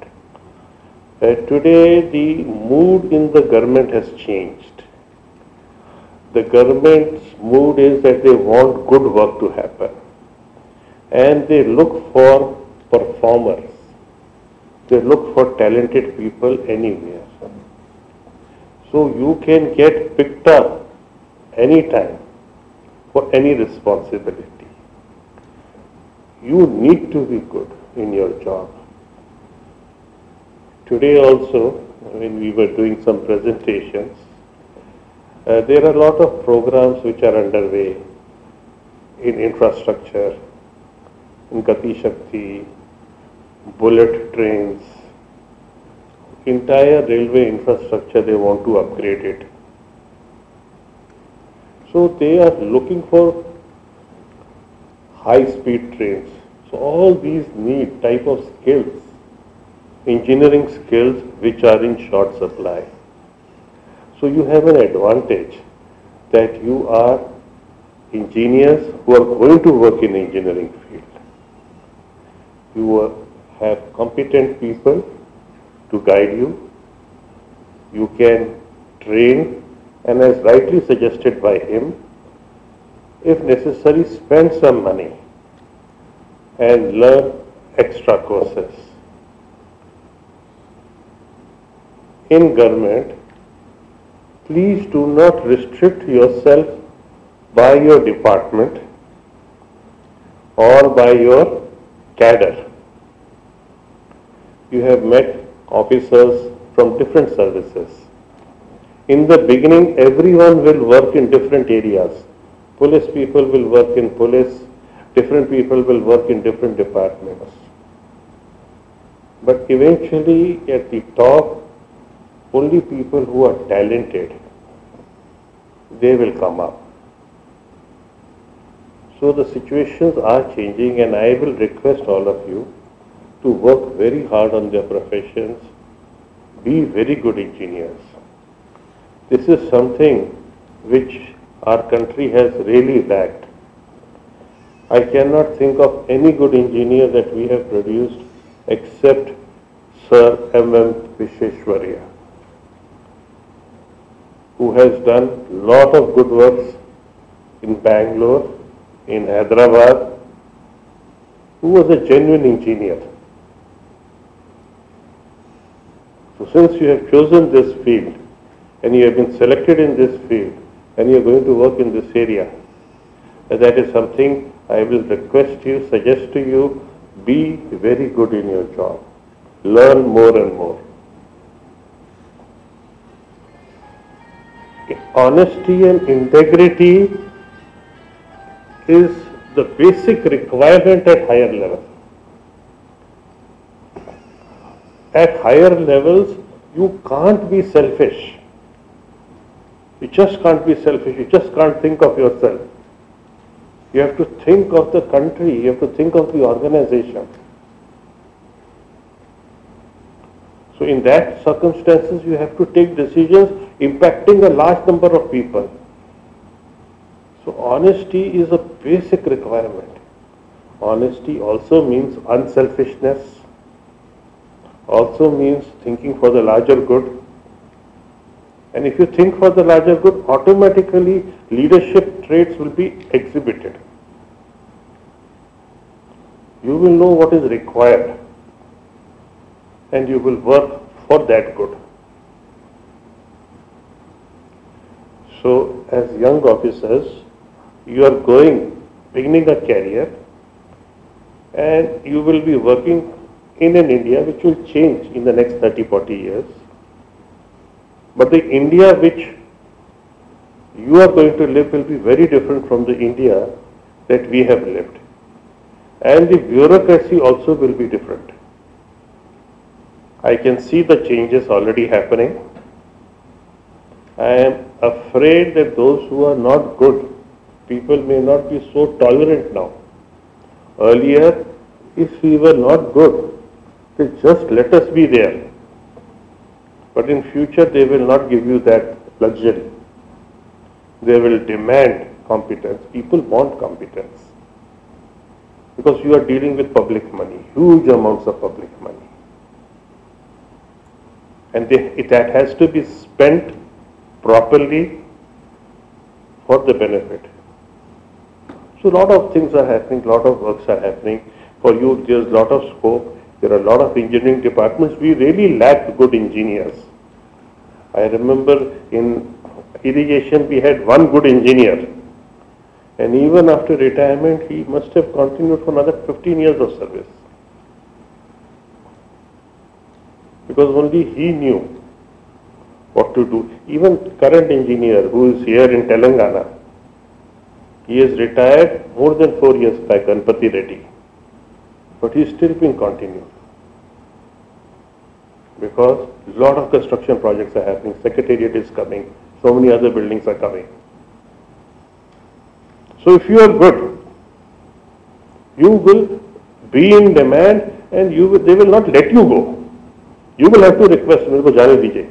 Speaker 8: Today the mood in the government has changed. The government's mood is that they want good work to happen, and they look for performers. They look for talented people anywhere. So you can get picked up anytime for any responsibility. You need to be good in your job. Today also, when we were doing some presentations, there are a lot of programs which are underway in infrastructure, in Gati Shakti, bullet trains, entire railway infrastructure, they want to upgrade it. So they are looking for high-speed trains. So all these need type of skills, engineering skills which are in short supply. So you have an advantage that you are engineers who are going to work in engineering field. You have competent people to guide you. You can train, and as rightly suggested by him, if necessary, spend some money and learn extra courses. In government, please do not restrict yourself by your department or by your cadre. You have met officers from different services. In the beginning, everyone will work in different areas. Police people will work in police, different people will work in different departments. But eventually, at the top, only people who are talented, they will come up. So the situations are changing, and I will request all of you to work very hard on their professions, be very good engineers. This is something which our country has really lacked. I cannot think of any good engineer that we have produced except Sir M.M. Visheshwarya, who has done lot of good works in Bangalore, in Hyderabad, who was a genuine engineer. So since you have chosen this field, and you have been selected in this field, and you are going to work in this area, that is something I will request you, suggest to you, be very good in your job. Learn more and more. honesty and integrity is the basic requirement at higher level. At higher levels, you can't be selfish. You just can't be selfish. You just can't think of yourself. You have to think of the country. You have to think of the organization. So in that circumstances, you have to take decisions impacting a large number of people. So honesty is a basic requirement. Honesty also means unselfishness, also means thinking for the larger good. And if you think for the larger good, automatically leadership traits will be exhibited. You will know what is required and you will work for that good. So as young officers, you are beginning a career, and you will be working in an India which will change in the next 30-40 years. But the India which you are going to live will be very different from the India that we have lived. And the bureaucracy also will be different. I can see the changes already happening. I am afraid that those who are not good, people may not be so tolerant now. Earlier, if we were not good, they just let us be there. But in future, they will not give you that luxury. They will demand competence. People want competence. Because you are dealing with public money, huge amounts of public money. And that has to be spent properly for the benefit. So a lot of things are happening, a lot of works are happening. For you, there's a lot of scope. There are a lot of engineering departments. We really lack good engineers. I remember in irrigation, we had one good engineer. And even after retirement, he must have continued for another 15 years of service. Because only he knew what to do. Even current engineer who is here in Telangana, he has retired more than 4 years back, Ganpati Reddy. But he is still being continued. Because a lot of construction projects are happening, Secretariat is coming, so many other buildings are coming. So if you are good, you will be in demand and they will not let you go. You will have to request, मेरे को जाने दीजिए,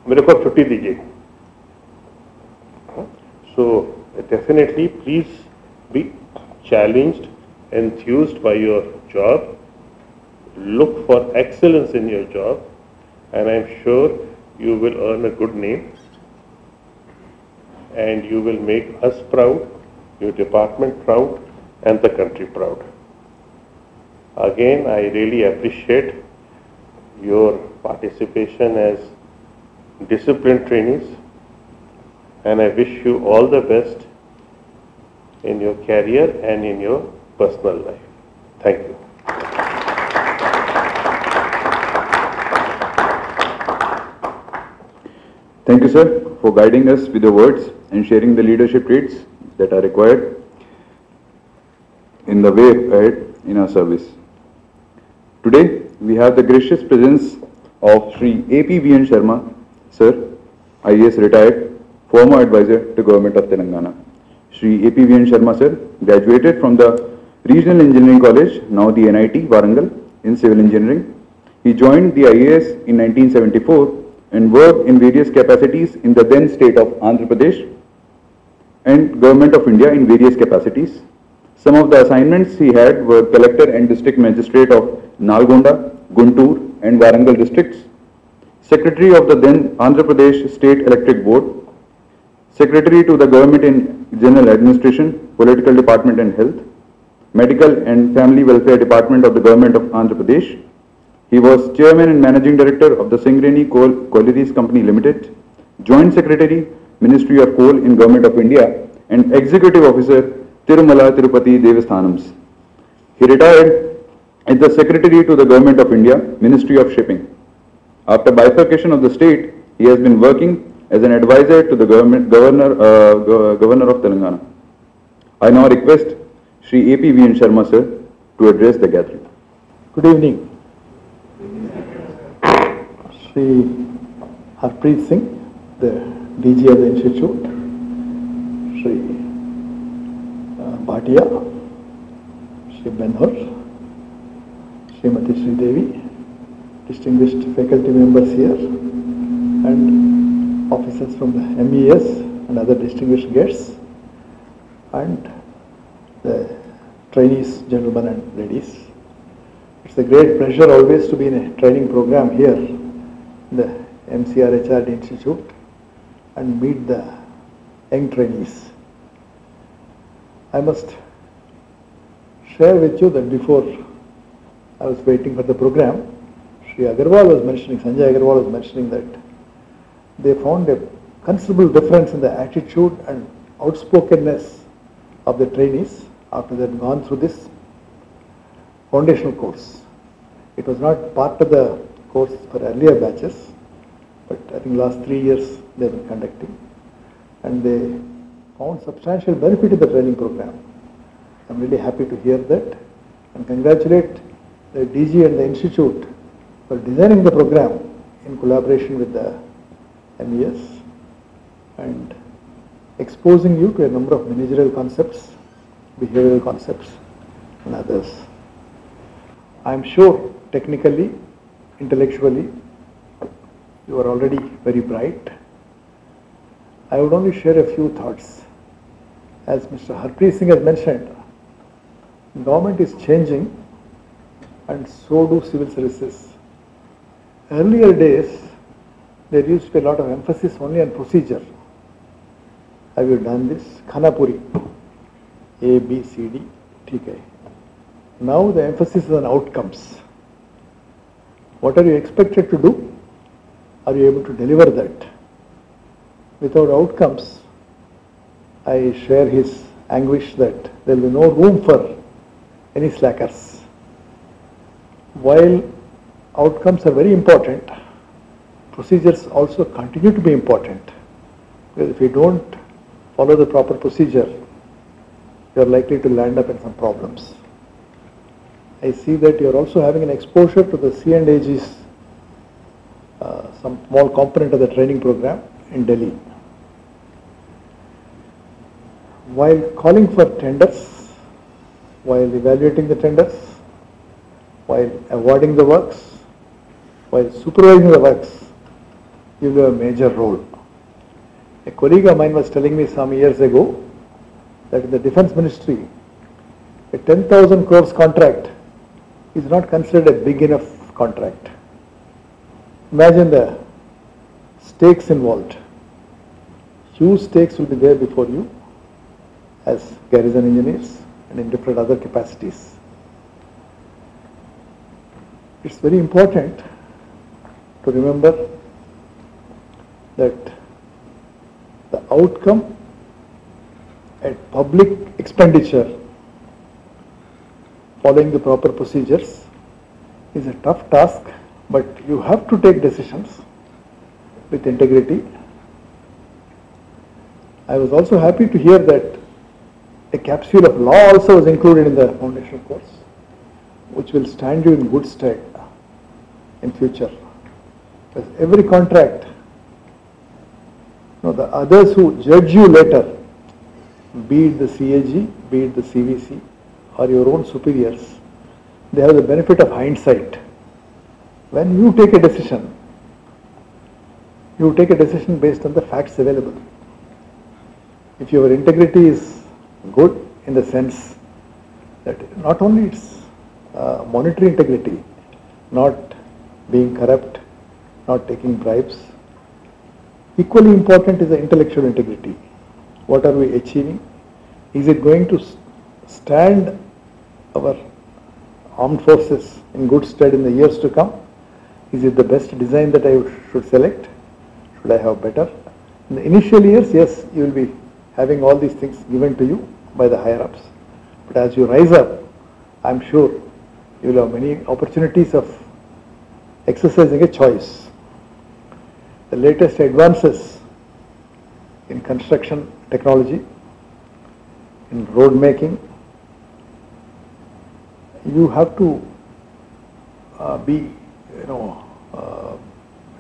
Speaker 8: मेरे को छुट्टी दीजिए. So definitely please be challenged, enthused by your job, look for excellence in your job, and I am sure you will earn a good name and you will make us proud, your department proud, and the country proud. Again, I really appreciate your participation as disciplined trainees, and I wish you all the best in your career and in your personal life. Thank you.
Speaker 2: Thank you, sir, for guiding us with your words and sharing the leadership traits that are required in the way ahead in our service. Today, we have the gracious presence of Shri A.P. V.N. Sharma, sir, IAS retired, former advisor to Government of Telangana. Shri A.P. V.N. Sharma, sir, graduated from the Regional Engineering College, now the NIT, Warangal, in Civil Engineering. He joined the IAS in 1974 and worked in various capacities in the then state of Andhra Pradesh and Government of India in various capacities. Some of the assignments he had were Collector and District Magistrate of Nalgonda, Guntur and Warangal districts, Secretary of the then Andhra Pradesh State Electric Board, Secretary to the Government in General Administration, Political Department and Health, Medical and Family Welfare Department of the Government of Andhra Pradesh. He was Chairman and Managing Director of the Singareni Coal Collieries Company Limited, Joint Secretary, Ministry of Coal in Government of India, and Executive Officer, Tirumala Tirupati Devasthanams. He retired as the Secretary to the Government of India, Ministry of Shipping. After bifurcation of the state, he has been working as an advisor to the Governor of Telangana. I now request Shri A.P. V. N. Sharma sir to address the gathering.
Speaker 9: Good evening. Shri Harpreet Singh, the DG of the Institute, Shri Bhatia, Shri Benhur, Srimati Sri Devi, distinguished faculty members here, and officers from the MES and other distinguished guests, and the trainees, gentlemen and ladies. It's a great pleasure always to be in a training program here in the MCRHRD Institute and meet the young trainees. I must share with you that before I was waiting for the program, Sanjay Agarwal was mentioning that they found a considerable difference in the attitude and outspokenness of the trainees after they had gone through this foundational course. It was not part of the course for earlier batches, but I think last 3 years they have been conducting, and they found substantial benefit in the training program. I'm really happy to hear that and congratulate the DG and the Institute for designing the program in collaboration with the MES and exposing you to a number of managerial concepts, behavioral concepts and others. I'm sure technically, intellectually, you are already very bright. I would only share a few thoughts. As Mr. Harpreet Singh has mentioned, government is changing and so do civil services. Earlier days, there used to be a lot of emphasis only on procedure. Have you done this? Khanapuri, A, B, C, D, TK. Now the emphasis is on outcomes. What are you expected to do? Are you able to deliver that? Without outcomes, I share his anguish that there will be no room for any slackers. While outcomes are very important, procedures also continue to be important. Because if you don't follow the proper procedure, you are likely to land up in some problems. I see that you are also having an exposure to the C&AG's some small component of the training program in Delhi. While calling for tenders, while evaluating the tenders, while awarding the works, while supervising the works, you have a major role. A colleague of mine was telling me some years ago that in the Defence Ministry, a 10,000 crores contract is not considered a big enough contract. Imagine the stakes involved. Huge stakes will be there before you as garrison engineers and in different other capacities. It's very important to remember that the outcome at public expenditure following the proper procedures is a tough task, but you have to take decisions with integrity. I was also happy to hear that a capsule of law also was included in the foundational course, which will stand you in good stead in future. Because every contract, the others who judge you later, be it the CAG, be it the CVC, or your own superiors, they have the benefit of hindsight. When you take a decision, you take a decision based on the facts available. If your integrity is good in the sense that not only it's monetary integrity, not being corrupt, not taking bribes, equally important is the intellectual integrity. What are we achieving? Is it going to stand our armed forces in good stead in the years to come? Is it the best design that I should select? Should I have better? In the initial years, yes, you will be having all these things given to you by the higher ups. But as you rise up, I am sure you will have many opportunities of exercising a choice. The latest advances in construction technology, in road making. You have to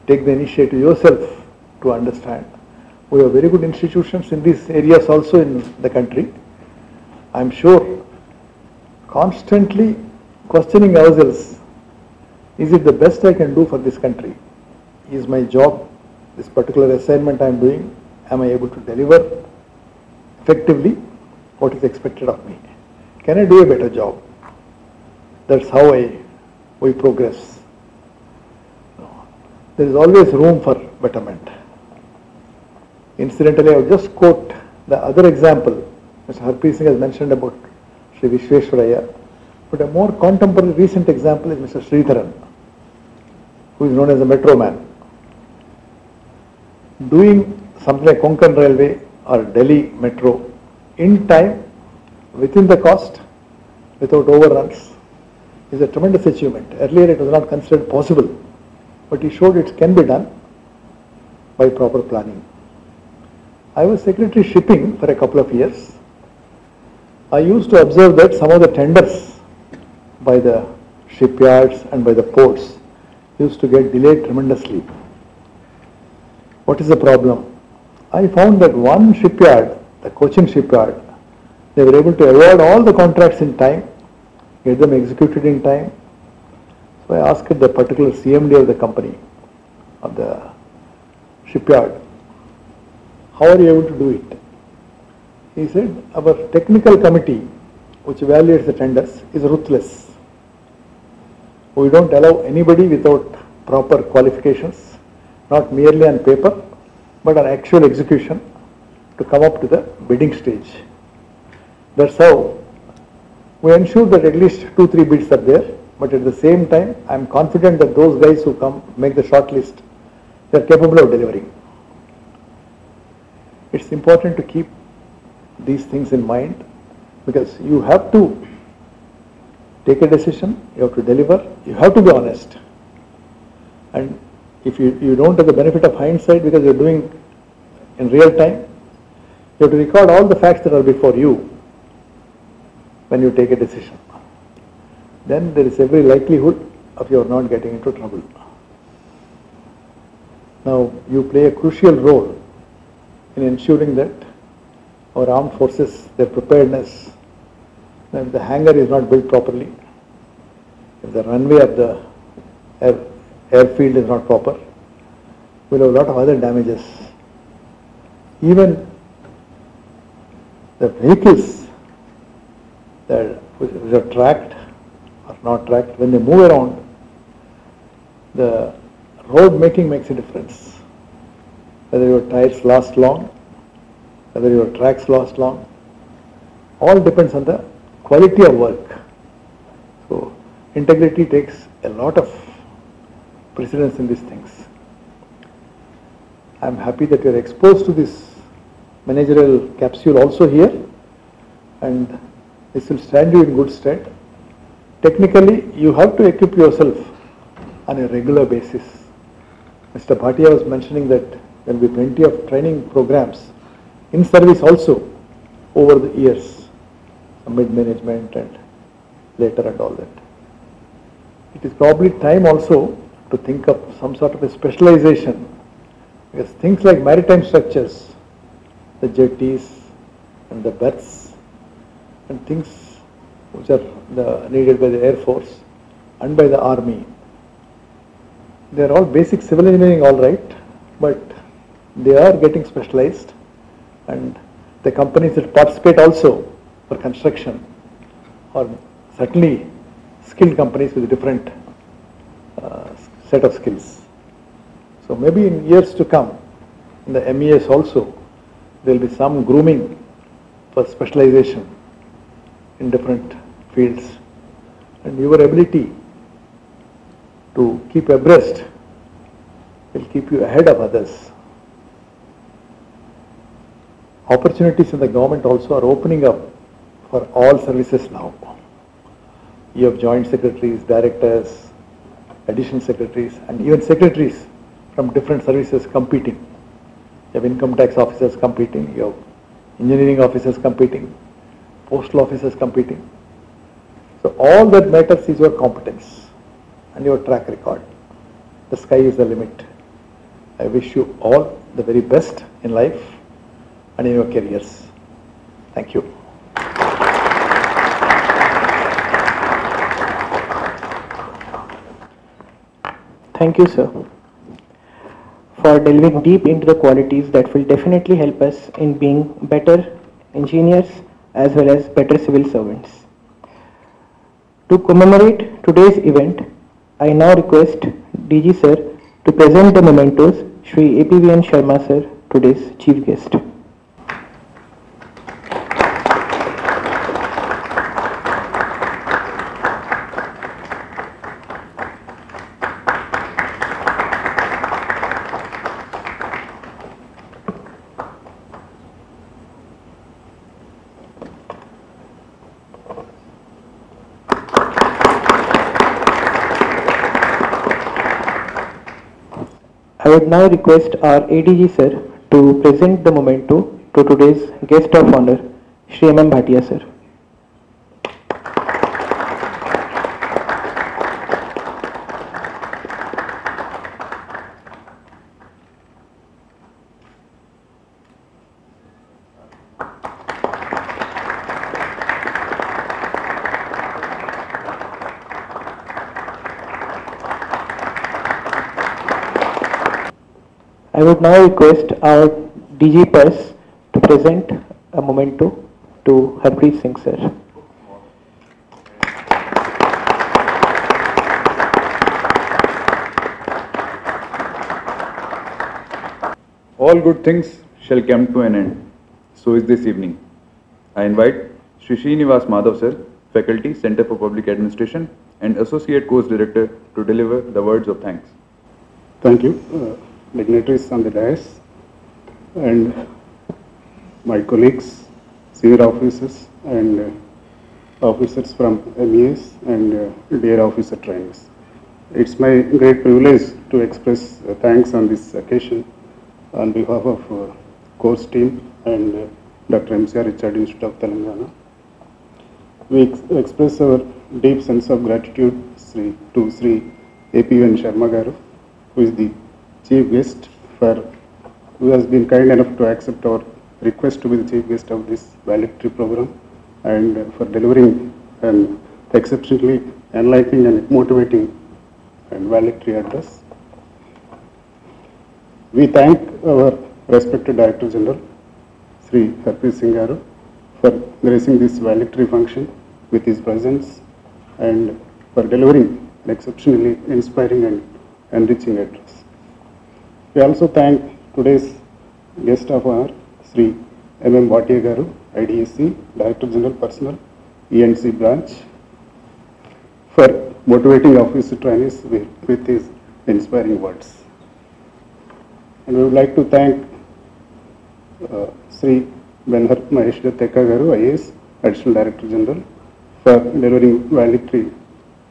Speaker 9: take the initiative yourself to understand. We have very good institutions in these areas also in the country. I am sure constantly questioning ourselves, is it the best I can do for this country? Is my job, this particular assignment I am doing, am I able to deliver effectively what is expected of me? Can I do a better job? That's how we progress. There is always room for betterment. Incidentally, I will just quote the other example. Mr. Harpreet Singh has mentioned about Sri Vishweshwaraya, but a more contemporary recent example is Mr. Sridharan, who is known as the Metro Man. Doing something like Konkan Railway or Delhi Metro in time, within the cost, without overruns, is a tremendous achievement. Earlier it was not considered possible, but he showed it can be done by proper planning. I was Secretary Shipping for a couple of years. I used to observe that some of the tenders by the shipyards and by the ports used to get delayed tremendously. What is the problem? I found that one shipyard, the Cochin shipyard, they were able to award all the contracts in time, get them executed in time. So I asked the particular CMD of the company, of the shipyard, how are you able to do it? He said, our technical committee, which evaluates the tenders, is ruthless. We don't allow anybody without proper qualifications, not merely on paper, but on actual execution, to come up to the bidding stage. That's how we ensure that at least 2-3 bids are there, but at the same time, I am confident that those guys who come make the short list, they are capable of delivering. It's important to keep these things in mind, because you have to take a decision, you have to deliver, you have to be honest. And if you don't have the benefit of hindsight because you're doing in real time, you have to record all the facts that are before you when you take a decision. Then there is every likelihood of your not getting into trouble. Now, you play a crucial role in ensuring that our armed forces, their preparedness, if the hangar is not built properly, if the runway of the airfield is not proper, we'll have a lot of other damages. Even the vehicles that are tracked or not tracked, when they move around, the road making makes a difference. Whether your tires last long, whether your tracks last long, all depends on the quality of work. So integrity takes a lot of precedence in these things. I am happy that you are exposed to this managerial capsule also here, and this will stand you in good stead. Technically, you have to equip yourself on a regular basis. Mr. Bhatia was mentioning that there will be plenty of training programs in service also over the years, mid-management and later and all that. It is probably time also to think of some sort of a specialization, because things like maritime structures, the jetties and the berths and things which are needed by the Air Force and by the Army, they are all basic civil engineering, all right, but they are getting specialized, and the companies that participate also for construction are certainly skilled companies with a different set of skills. So maybe in years to come, in the MES also, there will be some grooming for specialization in different fields, and your ability to keep abreast will keep you ahead of others. Opportunities in the government also are opening up for all services now. You have joint secretaries, directors, additional secretaries, and even secretaries from different services competing. You have income tax officers competing, you have engineering officers competing, postal officers competing. So all that matters is your competence and your track record. The sky is the limit. I wish you all the very best in life and in your careers. Thank you.
Speaker 1: Thank you, sir, for delving deep into the qualities that will definitely help us in being better engineers as well as better civil servants. To commemorate today's event, I now request DG sir to present the mementos Shri APVN Sharma sir, today's chief guest. I would now request our ADG sir to present the memento to today's guest of honor, Shri M. Bhatia sir. I would now request our DG Pers to present a memento to Harpreet Singh sir.
Speaker 2: All good things shall come to an end. So is this evening. I invite Shri Srinivas Madhav sir, Faculty, Center for Public Administration and Associate Course Director to deliver the words of thanks.
Speaker 10: Thank you. Dignitaries on the dais and my colleagues, senior officers and officers from MES and dear officer trainees. It's my great privilege to express thanks on this occasion on behalf of course team and Dr. MCRHRD Institute of Telangana. We express our deep sense of gratitude to Sri APVN Sharma Garu, who is the chief guest, who has been kind enough to accept our request to be the chief guest of this valedictory program and for delivering an exceptionally enlightening and motivating and valedictory address. We thank our respected Director General, Sri Harpreet Singh Garu, for gracing this valedictory function with his presence and for delivering an exceptionally inspiring and enriching address. We also thank today's guest of honor, Sri M. Bhatia Garu, IDSC, Director General Personnel, E&C branch, for motivating officer trainees with his inspiring words. And we would like to thank Sri Benhar Mahesh Teka Garu, IAS, Additional Director General, for delivering valedictory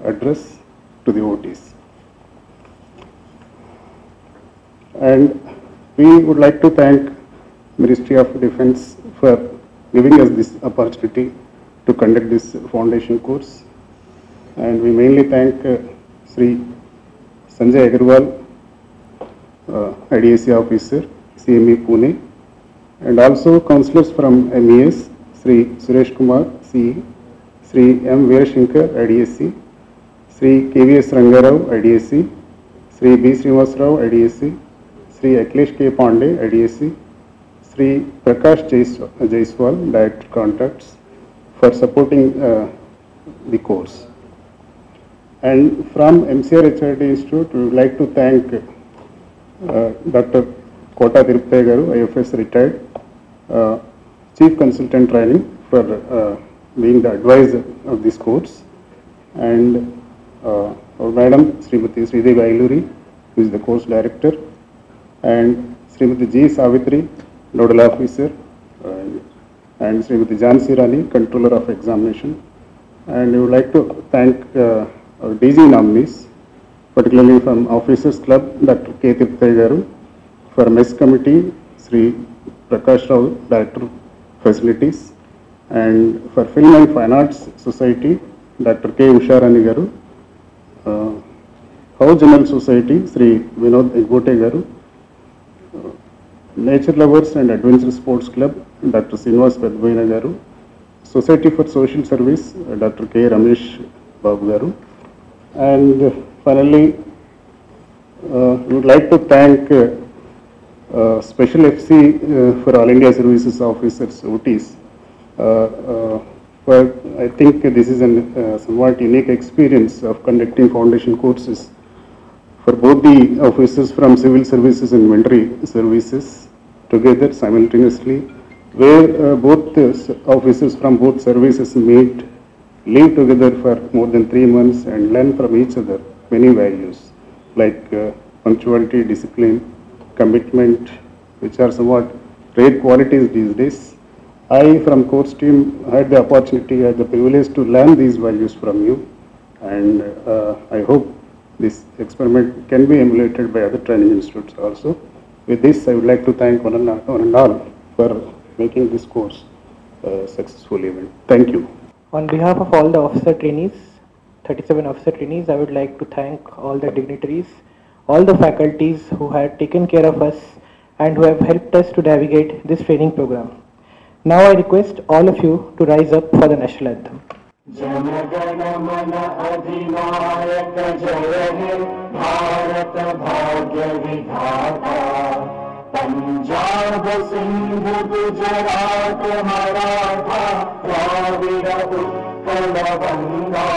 Speaker 10: address to the OTs. And we would like to thank Ministry of Defence for giving us this opportunity to conduct this foundation course. And we mainly thank Sri Sanjay Agarwal, IDSC officer, CME Pune, and also councillors from MES, Sri Suresh Kumar, CE, Sri M. Veerashankar, IDSC, Sri KVS Rangarao, IDSC, Sri B. Srinivasrao, IDSC, Sri Akhilesh K. Pandey, IDSC, Sri Prakash Jaiswal, Director Contracts, for supporting the course. And from MCRHRD Institute, we would like to thank Dr. Kota Tirupati Garu, IFS retired, Chief Consultant Training, for being the advisor of this course, and our Madam Srimati Sridevi Ailuri, who is the course director, and Srimati G. Savitri, Nodal Officer, and Srimati Jansi Rani, Controller of Examination. And we would like to thank our DG nominees, particularly from Officers Club, Dr. K. Tirupati Garu, for MES Committee, Sri Prakash Rao, Director Facilities, and for Film and Fine Arts Society, Dr. K. Usharani Garu, House General Society, Sri Vinod Egbote Garu, Nature Lovers and Adventure Sports Club, Dr. Srinivas Pedboina Garu, Society for Social Service, Dr. K. Ramesh Babu Garu, and finally, we would like to thank Special FC for All India Services Officers, OTs. I think this is a somewhat unique experience of conducting foundation courses for both the officers from civil services and military services together simultaneously, where both officers from both services meet, live together for more than 3 months and learn from each other many values like punctuality, discipline, commitment, which are somewhat rare qualities these days. I from course team had the opportunity, had the privilege to learn these values from you, and I hope this experiment can be emulated by other training institutes also. With this, I would like to thank one and all for making this course a successful event. Thank you.
Speaker 1: On behalf of all the officer trainees, 37 officer trainees, I would like to thank all the dignitaries, all the faculties who had taken care of us and who have helped us to navigate this training program. Now I request all of you to rise up for the national anthem.
Speaker 11: जनगण मन अधिनायक जय हे भारत भाग्य विधाता पंजाब सिंध गुजरात मराठा द्राविड़ उत्कल गंगा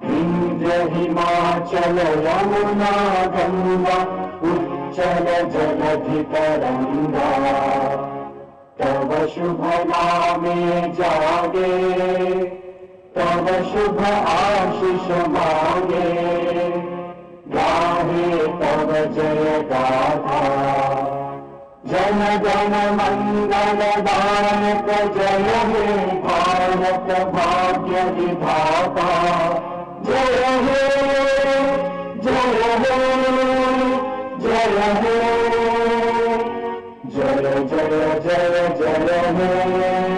Speaker 11: विंध्य हिमाचल यमुना गंगा उच्चल जलधि तरंगा तव शुभ नामे जागे तव शुभ आशीष मांगे गाहे तव जय गाथा जन गण मंगल दायक जय हे भारत भाग्य विधाता जय हे जय हे जय हे जय जय जय जय हे